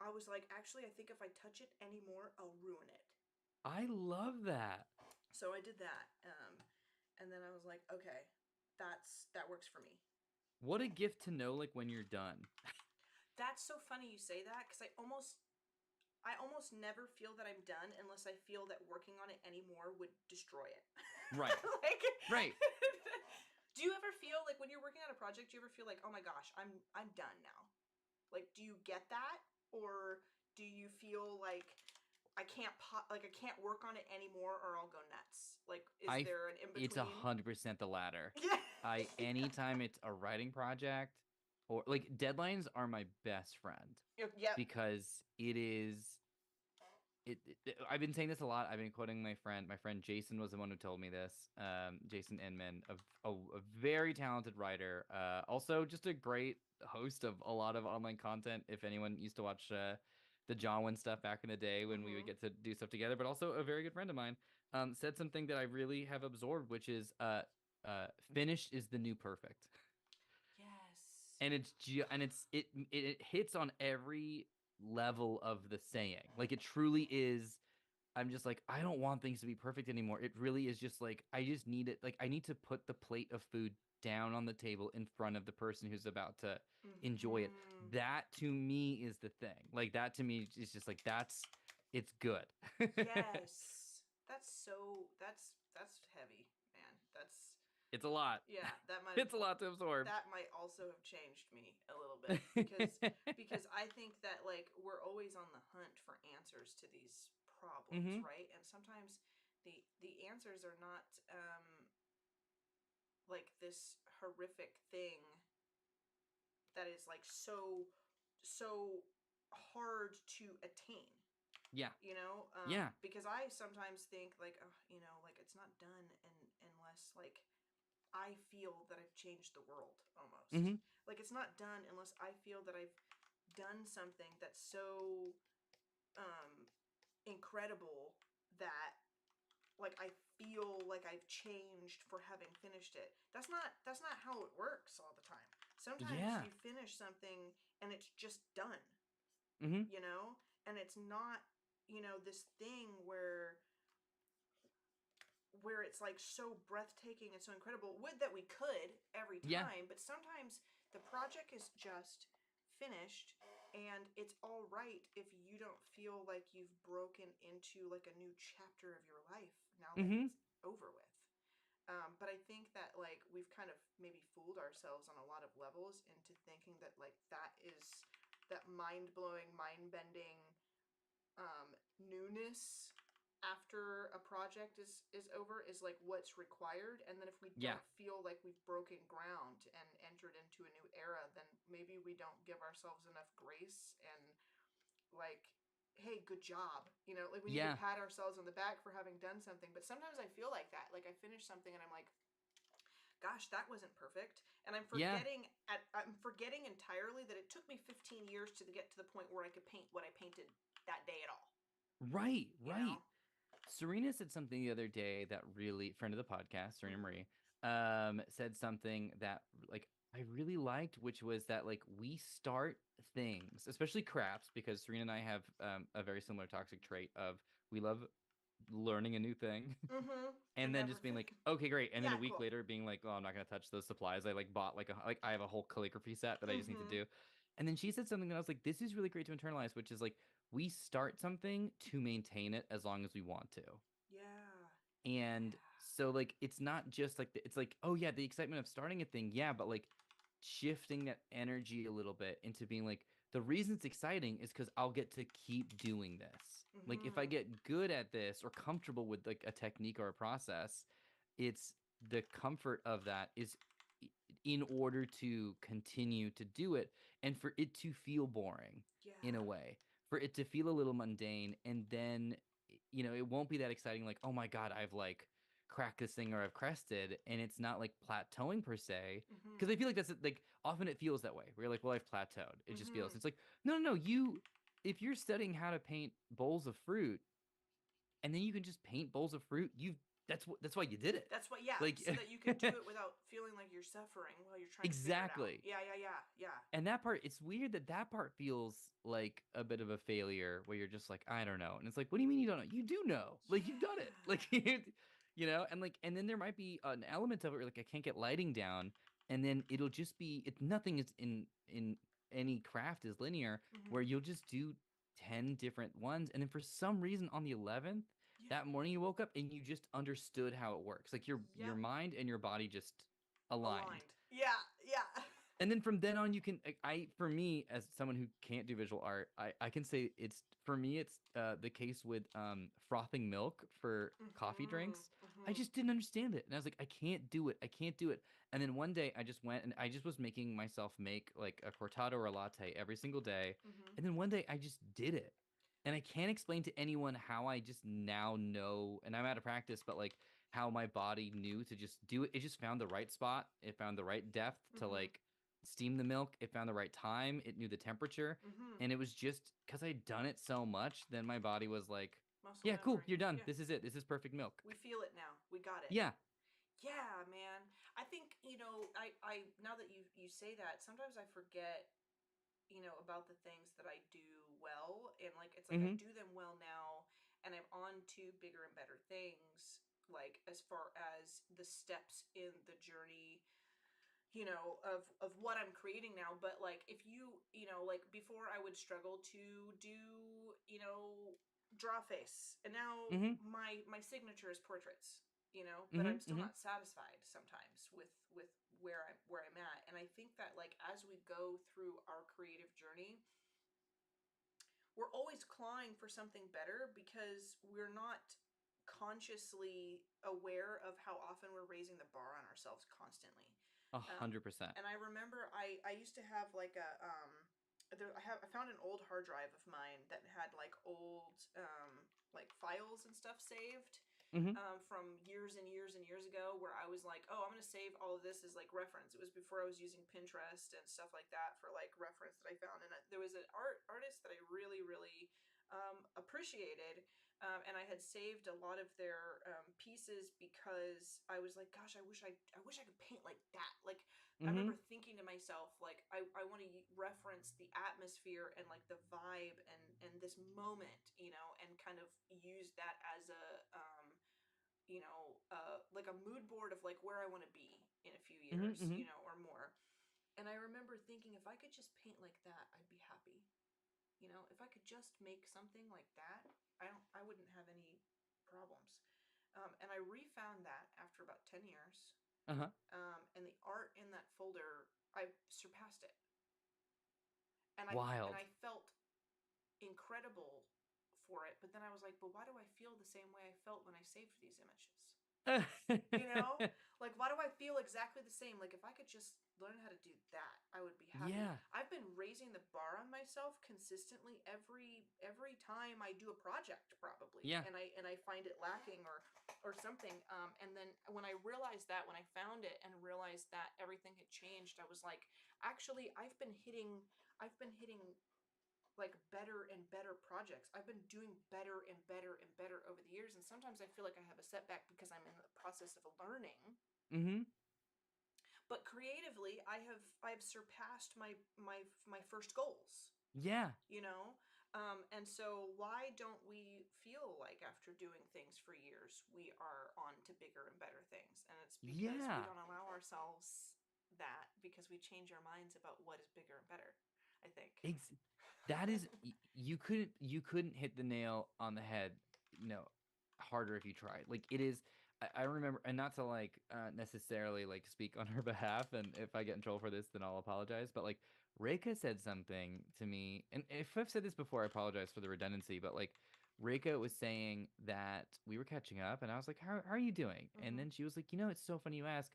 I was like, actually, I think if I touch it anymore, I'll ruin it. I love that. So I did that, and then I was like, okay, that works for me. What a gift to know, like, when you're done. That's so funny you say that, because I almost never feel that I'm done unless I feel that working on it anymore would destroy it. Right. Like, right. Do you ever feel like when you're working on a project, do you ever feel like, oh my gosh, I'm done now? Like, do you get that? Or do you feel like I can't work on it anymore or I'll go nuts? Like, is there an in-between? It's 100% the latter. Yeah. Anytime it's a writing project, or like deadlines are my best friend. Yep. Because it is I've been saying this a lot. I've been quoting my friend Jason was the one who told me this. Jason Inman, a very talented writer, also just a great host of a lot of online content. If anyone used to watch the Jawan stuff back in the day when we would get to do stuff together, but also a very good friend of mine, said something that I really have absorbed, which is finished is the new perfect. Yes. And it hits on every level of the saying. Like, it truly is. I'm just like, I don't want things to be perfect anymore. It really is just like, I just need it. Like, I need to put the plate of food down on the table in front of the person who's about to enjoy it. That to me is the thing. Like, that to me is just like, it's good. Yes. That's heavy, man. It's a lot. Yeah, it's a lot to absorb. That might also have changed me a little bit because I think that like we're always on the hunt for answers to these problems, right? And sometimes the answers are not like this horrific thing that is like so hard to attain. Yeah. You know? Yeah. Because I sometimes think like, oh, you know, like it's not done unless like I feel that I've changed the world almost. Like it's not done unless I feel that I've done something that's so incredible that like I feel like I've changed for having finished it. That's not how it works all the time. Sometimes Yeah. you finish something and it's just done, Mm-hmm. you know? And it's not, this thing where it's like so breathtaking and so incredible. Would that we could every Yeah. time, but sometimes the project is just finished, and it's all right if you don't feel like you've broken into like a new chapter of your life now that Mm-hmm. it's over with. But I think that like we've kind of maybe fooled ourselves on a lot of levels into thinking that like that is that mind-blowing, mind-bending newness after a project is over is like what's required. And then if we Yeah. don't feel like we've broken ground and entered into a new era, then maybe we don't give ourselves enough grace and like, hey, good job, like we need to Yeah. pat ourselves on the back for having done something. But sometimes I feel like that, like I finish something and I'm like, gosh, that wasn't perfect, and Yeah. I'm forgetting entirely that it took me 15 years to get to the point where I could paint what I painted that day at all. Right. you know Right. Serena said something the other day that really, friend of the podcast, Serena mm-hmm. Marie, said something that like I really liked, which was that like we start things, especially crafts, because Serena and I have a very similar toxic trait of we love learning a new thing Mm-hmm. and And then never just being fin- like, okay, great. And then yeah, a week cool. later being like, oh, I'm not gonna touch those supplies. I like bought like I have a whole calligraphy set that I just need to Mm-hmm. do. And then she said something that I was like, this is really great to internalize, which is like we start something to maintain it as long as we want to. Yeah. And Yeah. so like it's not just like it's like, oh yeah, the excitement of starting a thing, yeah, but like shifting that energy a little bit into being like the reason it's exciting is because I'll get to keep doing this. Like if I Mm-hmm. get good at this or comfortable with like a technique or a process, it's the comfort of that is in order to continue to do it and for it to feel boring in a Yeah. way, for it to feel a little mundane, and then it won't be that exciting like, oh my God, I've like cracked this thing or I've crested, and it's not like plateauing per se. Because Mm-hmm. I feel like that's like often it feels that way. Where you're like, well, I've plateaued. It just feels. Mm-hmm. It's like, no, no, no. If you're studying how to paint bowls of fruit, and then you can just paint bowls of fruit, that's why you did it. That's what, yeah, Like, so that you can do it without feeling like you're suffering while you're trying to figure it out. exactly. Yeah, yeah, yeah, yeah. And that part, it's weird that part feels like a bit of a failure where you're just like, I don't know. And it's like, what do you mean you don't know? You do know. Like you've done it. Yeah. Like and like and then there might be an element of it where like I can't get lighting down, and then it'll just be nothing is in any craft is linear, where Mm-hmm. you'll just do 10 different ones, and then for some reason on the 11th, Yeah. that morning you woke up and you just understood how it works. Like your Yep. mind and your body just aligned. Aligned. Yeah, yeah. And then from then on, you can for me as someone who can't do visual art, I can say it's for me it's the case with frothing milk for coffee Mm-hmm. drinks. I Mm-hmm. just didn't understand it, and I was like, I can't do it. I can't do it. And then one day I just went and I just was making myself make like a cortado or a latte every single day. Mm-hmm. And then one day I just did it. And I can't explain to anyone how I just now know, and I'm out of practice, but like how my body knew to just do it. It just found the right spot. It found the right depth to Mm-hmm. like steam the milk. It found the right time. It knew the temperature. Mm-hmm. And it was just because I'd done it so much, then my body was like, Muscle yeah, cool, memory. you're done. Yeah. This is it. This is perfect milk. We feel it now. We got it. Yeah. Yeah, man. I think, I now that you say that, sometimes I forget, about the things that I do well. And like it's like I Hmm. do them well now, and I'm on to bigger and better things, like as far as the steps in the journey, of what I'm creating now. But like if like before I would struggle to do, draw face, and now Hmm. my signature is portraits, but I'm Hmm. still Hmm. not satisfied sometimes with where I'm at. And I think that like as we go through our creative journey, we're always clawing for something better because we're not consciously aware of how often we're raising the bar on ourselves constantly. A Um, 100%. and I remember I used to have like I found an old hard drive of mine that had like old like files and stuff saved Hmm. from years and years and years ago, where I was like, oh, I'm gonna save all of this as like reference. It was before I was using Pinterest and stuff like that for like reference that I found. And there was an artist that I really really appreciated, and I had saved a lot of their pieces because I was like, gosh, I wish I could paint like that. Like, I Mm-hmm. remember thinking to myself, like, I want to reference the atmosphere and like the vibe and this moment, and kind of use that as a like a mood board of like where I want to be in a few years, Mm-hmm. or more. And I remember thinking, if I could just paint like that, I'd be happy. If I could just make something like that, I wouldn't have any problems. And I refound that after about 10 years. Uh-huh. And the art in that folder, I surpassed it. And Wild. I felt incredible for it. But then I was like, but why do I feel the same way I felt when I saved these images? Like, why do I feel exactly the same? Like, if I could just learn how to do that, I would be happy. Yeah. I've been raising the bar on myself consistently every time I do a project, probably. Yeah. And I find it lacking or something. And then when I realized that, when I found it and realized that everything had changed, I was like, actually, I've been hitting like better and better projects. I've been doing better and better and better over the years, and sometimes I feel like I have a setback because I'm in the process of learning. Mm-hmm. But creatively, I've surpassed my first goals. Yeah. And so why don't we feel like after doing things for years we are on to bigger and better things? And it's because we Yeah. don't allow ourselves that, because we change our minds about what is bigger and better, I think. That is you couldn't hit the nail on the head, harder if you tried. Like it is. I remember, and not to like necessarily like speak on her behalf, and if I get in trouble for this, then I'll apologize. But like Reika said something to me, and if I've said this before, I apologize for the redundancy. But like Reika was saying that we were catching up, and I was like, how are you doing? And then she was like, it's so funny you ask.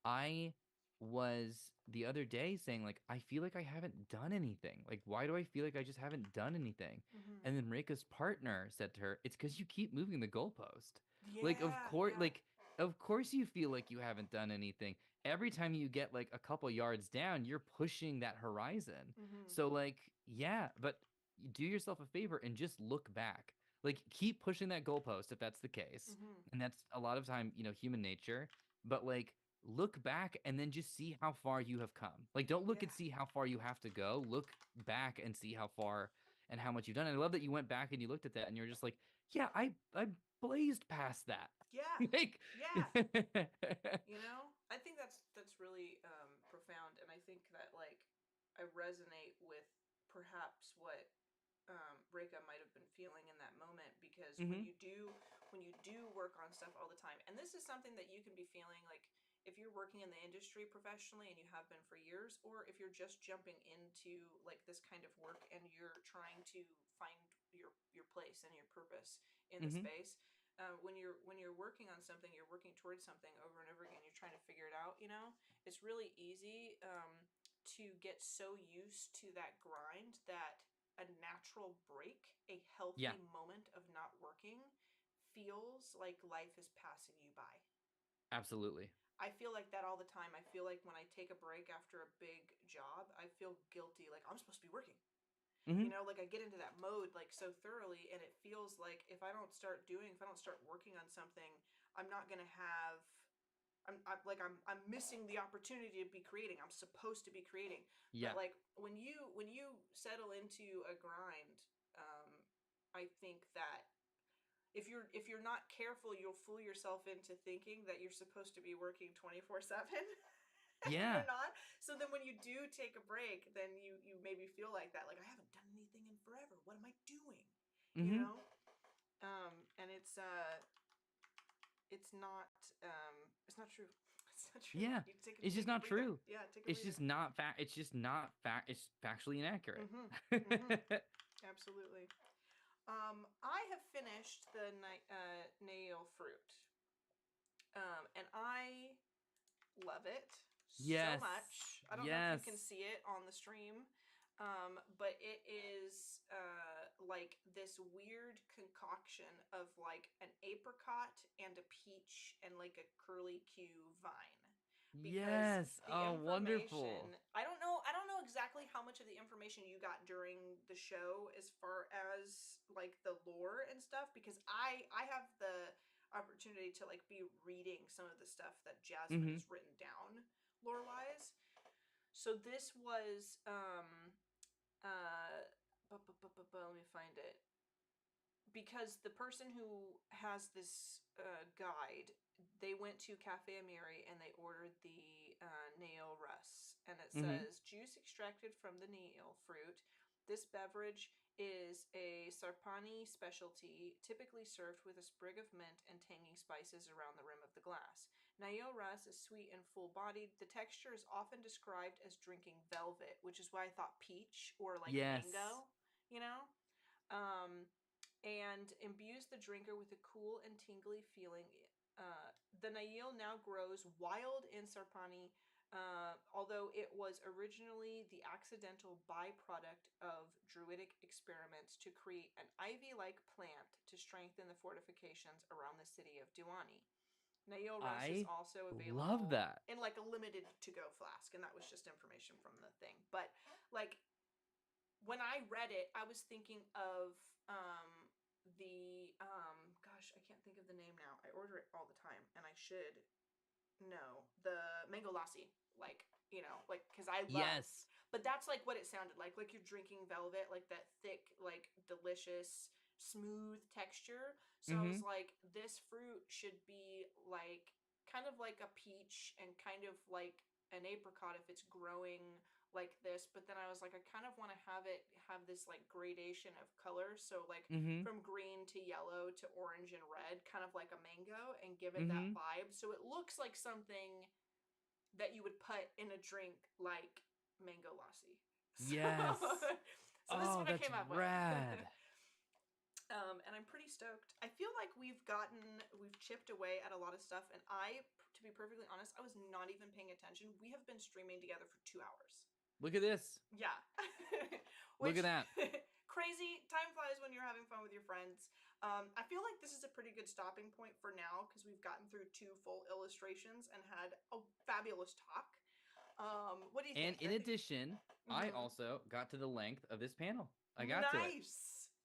I was the other day saying like I feel like I haven't done anything. Like why do I feel like I just haven't done anything? Mm-hmm. And then Reika's partner said to her, "It's because you keep moving the goalpost." Like Yeah. of course you feel like you haven't done anything. Every time you get like a couple yards down, you're pushing that horizon. Mm-hmm. So like yeah, but do yourself a favor and just look back. Like keep pushing that goalpost if that's the case. Mm-hmm. And that's a lot of time, human nature. But like look back and then just see how far you have come. Like, don't look Yeah. and see how far you have to go. Look back and see how far and how much you've done. And I love that you went back and you looked at that and you're just like, yeah, I blazed past that. Yeah. Like, Yeah. I think that's really profound, and I think that like I resonate with perhaps what Reka might have been feeling in that moment, because when hmm you do work on stuff all the time, and this is something that you can be feeling like if you're working in the industry professionally and you have been for years, or if you're just jumping into like this kind of work and you're trying to find your place and your purpose in the hmm space. When you're working on something, you're working towards something over and over again. You're trying to figure it out. It's really easy to get so used to that grind that a natural break, a Yeah, healthy moment of not working, feels like life is passing you by. absolutely. I feel like that all the time. I feel like when I take a break after a big job, I feel guilty, like I'm supposed to be working. hmm Like I get into that mode like so thoroughly, and it feels like if I don't start working on something, I'm not gonna have. I'm missing the opportunity to be creating. I'm supposed to be creating, Yeah. but like when you settle into a grind, I think that if you're not careful, you'll fool yourself into thinking that you're supposed to be working 24/7. And Yeah. you're not. So then when you do take a break, then you maybe feel like that, like I haven't done anything in forever. What am I doing? You hmm know? And it's not true. It's not true. Yeah. You It's just take a not breather. true. Yeah, take a It's breather. just not fact. It's just not fact. It's factually inaccurate. Mhm. Mhm. Absolutely. I have finished the nail fruit. And I love it so Yes. much. I don't know if you Yes. can see it on the stream, but it is like this weird concoction of like an apricot and a peach and like a curly Q vine. Because Yes. the Oh, information, wonderful. I don't know exactly how much much of the information you got during the show as far as like the lore and stuff, because I have the opportunity to like be reading some of the stuff that Jasmine has written down lore wise. So this was let me find it, because the person who has this guide, they went to Cafe Amiri and they ordered the Nail Russ, and it says juice extracted from the nail fruit. This beverage is a Sarpani specialty, typically served with a sprig of mint and tangy spices around the rim of the glass. Nail Russ is sweet and full-bodied. The texture is often described as drinking velvet, which is why I thought peach or like mango, you know? And imbues the drinker with a cool and tingly feeling. The Nail now grows wild in Sarpani, although it was originally the accidental byproduct of druidic experiments to create an ivy-like plant to strengthen the fortifications around the city of Diwani. Nail Russ is also available love that. in like a limited to-go flask, and that was just information from the thing. But like when I read it, I was thinking of the gosh, I can't think of the name now. I order it all the time, and I should know, the mango lassi, like, you know, like, because I love, but that's like what it sounded like you're drinking velvet, like that thick, like delicious, smooth texture. So I was like, this fruit should be like kind of like a peach and kind of like an apricot if it's growing like this, but then I was like, I kind of want to have it have this like gradation of color, so like from green to yellow to orange and red, kind of like a mango, and give it that vibe, so it looks like something that you would put in a drink like mango lassi. So, so this is what I came up with. And I'm pretty stoked. I feel like we've chipped away at a lot of stuff, and to be perfectly honest, I was not even paying attention. We have been streaming together for 2 hours. Look at this. Yeah. Look at that. Crazy. Time flies when you're having fun with your friends. I feel like this is a pretty good stopping point for now, because we've gotten through 2 full illustrations and had a fabulous talk. What do you think? And in addition, I also got to the length of this panel. I got to it.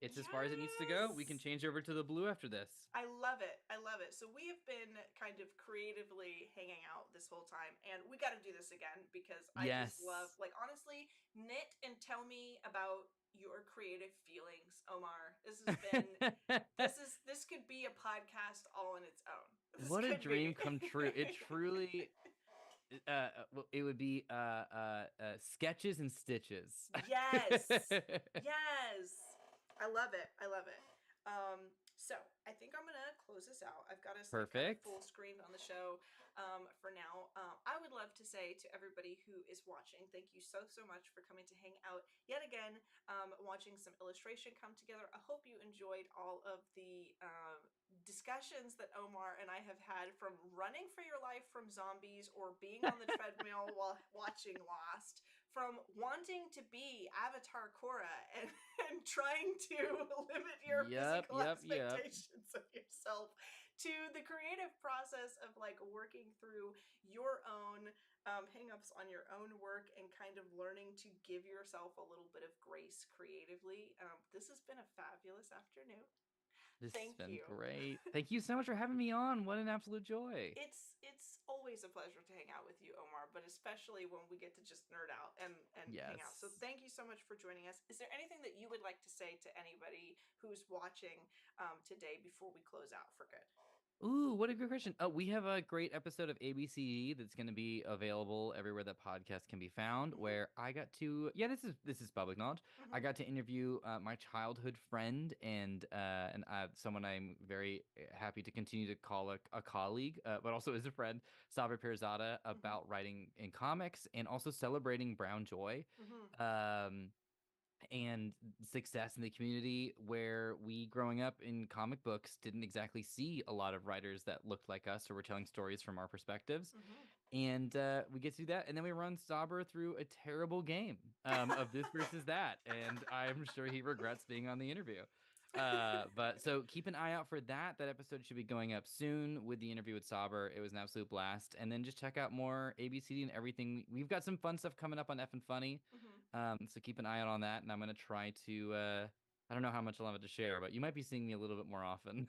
It's as far as it needs to go. We can change over to the blue after this. I love it. I love it. So we have been kind of creatively hanging out this whole time, and we got to do this again, because I just love, like, honestly, knit and tell me about your creative feelings, Omar. This has been this could be a podcast all on its own. What a dream come true. It truly it would be sketches and stitches. Yes. Yes. I love it. I love it. So I think I'm gonna close this out. I've got us like, full screen on the show for now. I would love to say to everybody who is watching, thank you so much for coming to hang out yet again, watching some illustration come together. I hope you enjoyed all of the discussions that Omar and I have had, from running for your life from zombies or being on the treadmill while watching Lost, from wanting to be Avatar Korra and trying to limit your physical expectations of yourself, to the creative process of like working through your own hang-ups on your own work and kind of learning to give yourself a little bit of grace creatively. This has been a fabulous afternoon. This has been great. Thank you so much for having me on. What an absolute joy. It's always a pleasure to hang out with you, Omar, but especially when we get to just nerd out and hang out. So thank you so much for joining us. Is there anything that you would like to say to anybody who's watching today before we close out for good? Ooh, what a good question. We have a great episode of ABCD that's going to be available everywhere that podcasts can be found, where I got to, this is public knowledge. I got to interview my childhood friend and someone I'm very happy to continue to call a colleague, but also as a friend, Sabra Pirzada, about writing in comics and also celebrating brown joy. And success in the community, where we, growing up in comic books, didn't exactly see a lot of writers that looked like us or were telling stories from our perspectives. And we get to do that, and then we run Sauber through a terrible game of this versus that, and I'm sure he regrets being on the interview. But so keep an eye out for that. That episode should be going up soon with the interview with Sauber. It was an absolute blast. And then just check out more ABCD and everything. We've got some fun stuff coming up on EffinFunny. So keep an eye out on that, and I'm gonna try to. I don't know how much I'll have to share, but you might be seeing me a little bit more often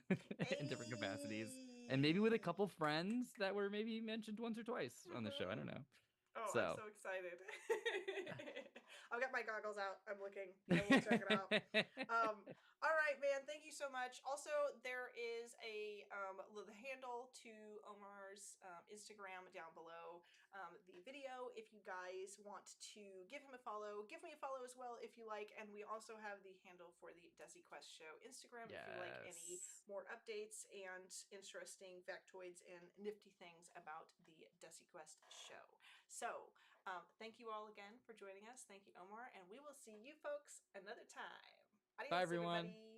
in different capacities, and maybe with a couple friends that were maybe mentioned once or twice on the show. I don't know. Oh, I'm So. so excited. I'll get my goggles out. I'm looking. I will check it out. All right, man. Thank you so much. Also, there is a the handle to Omar's Instagram down below the video. If you guys want to give him a follow, give me a follow as well if you like. And we also have the handle for the DesiQuest Show Instagram if you like any more updates and interesting factoids and nifty things about the DesiQuest Show. So, thank you all again for joining us. Thank you, Omar, and we will see you folks another time. Adios, Bye, everyone. everybody.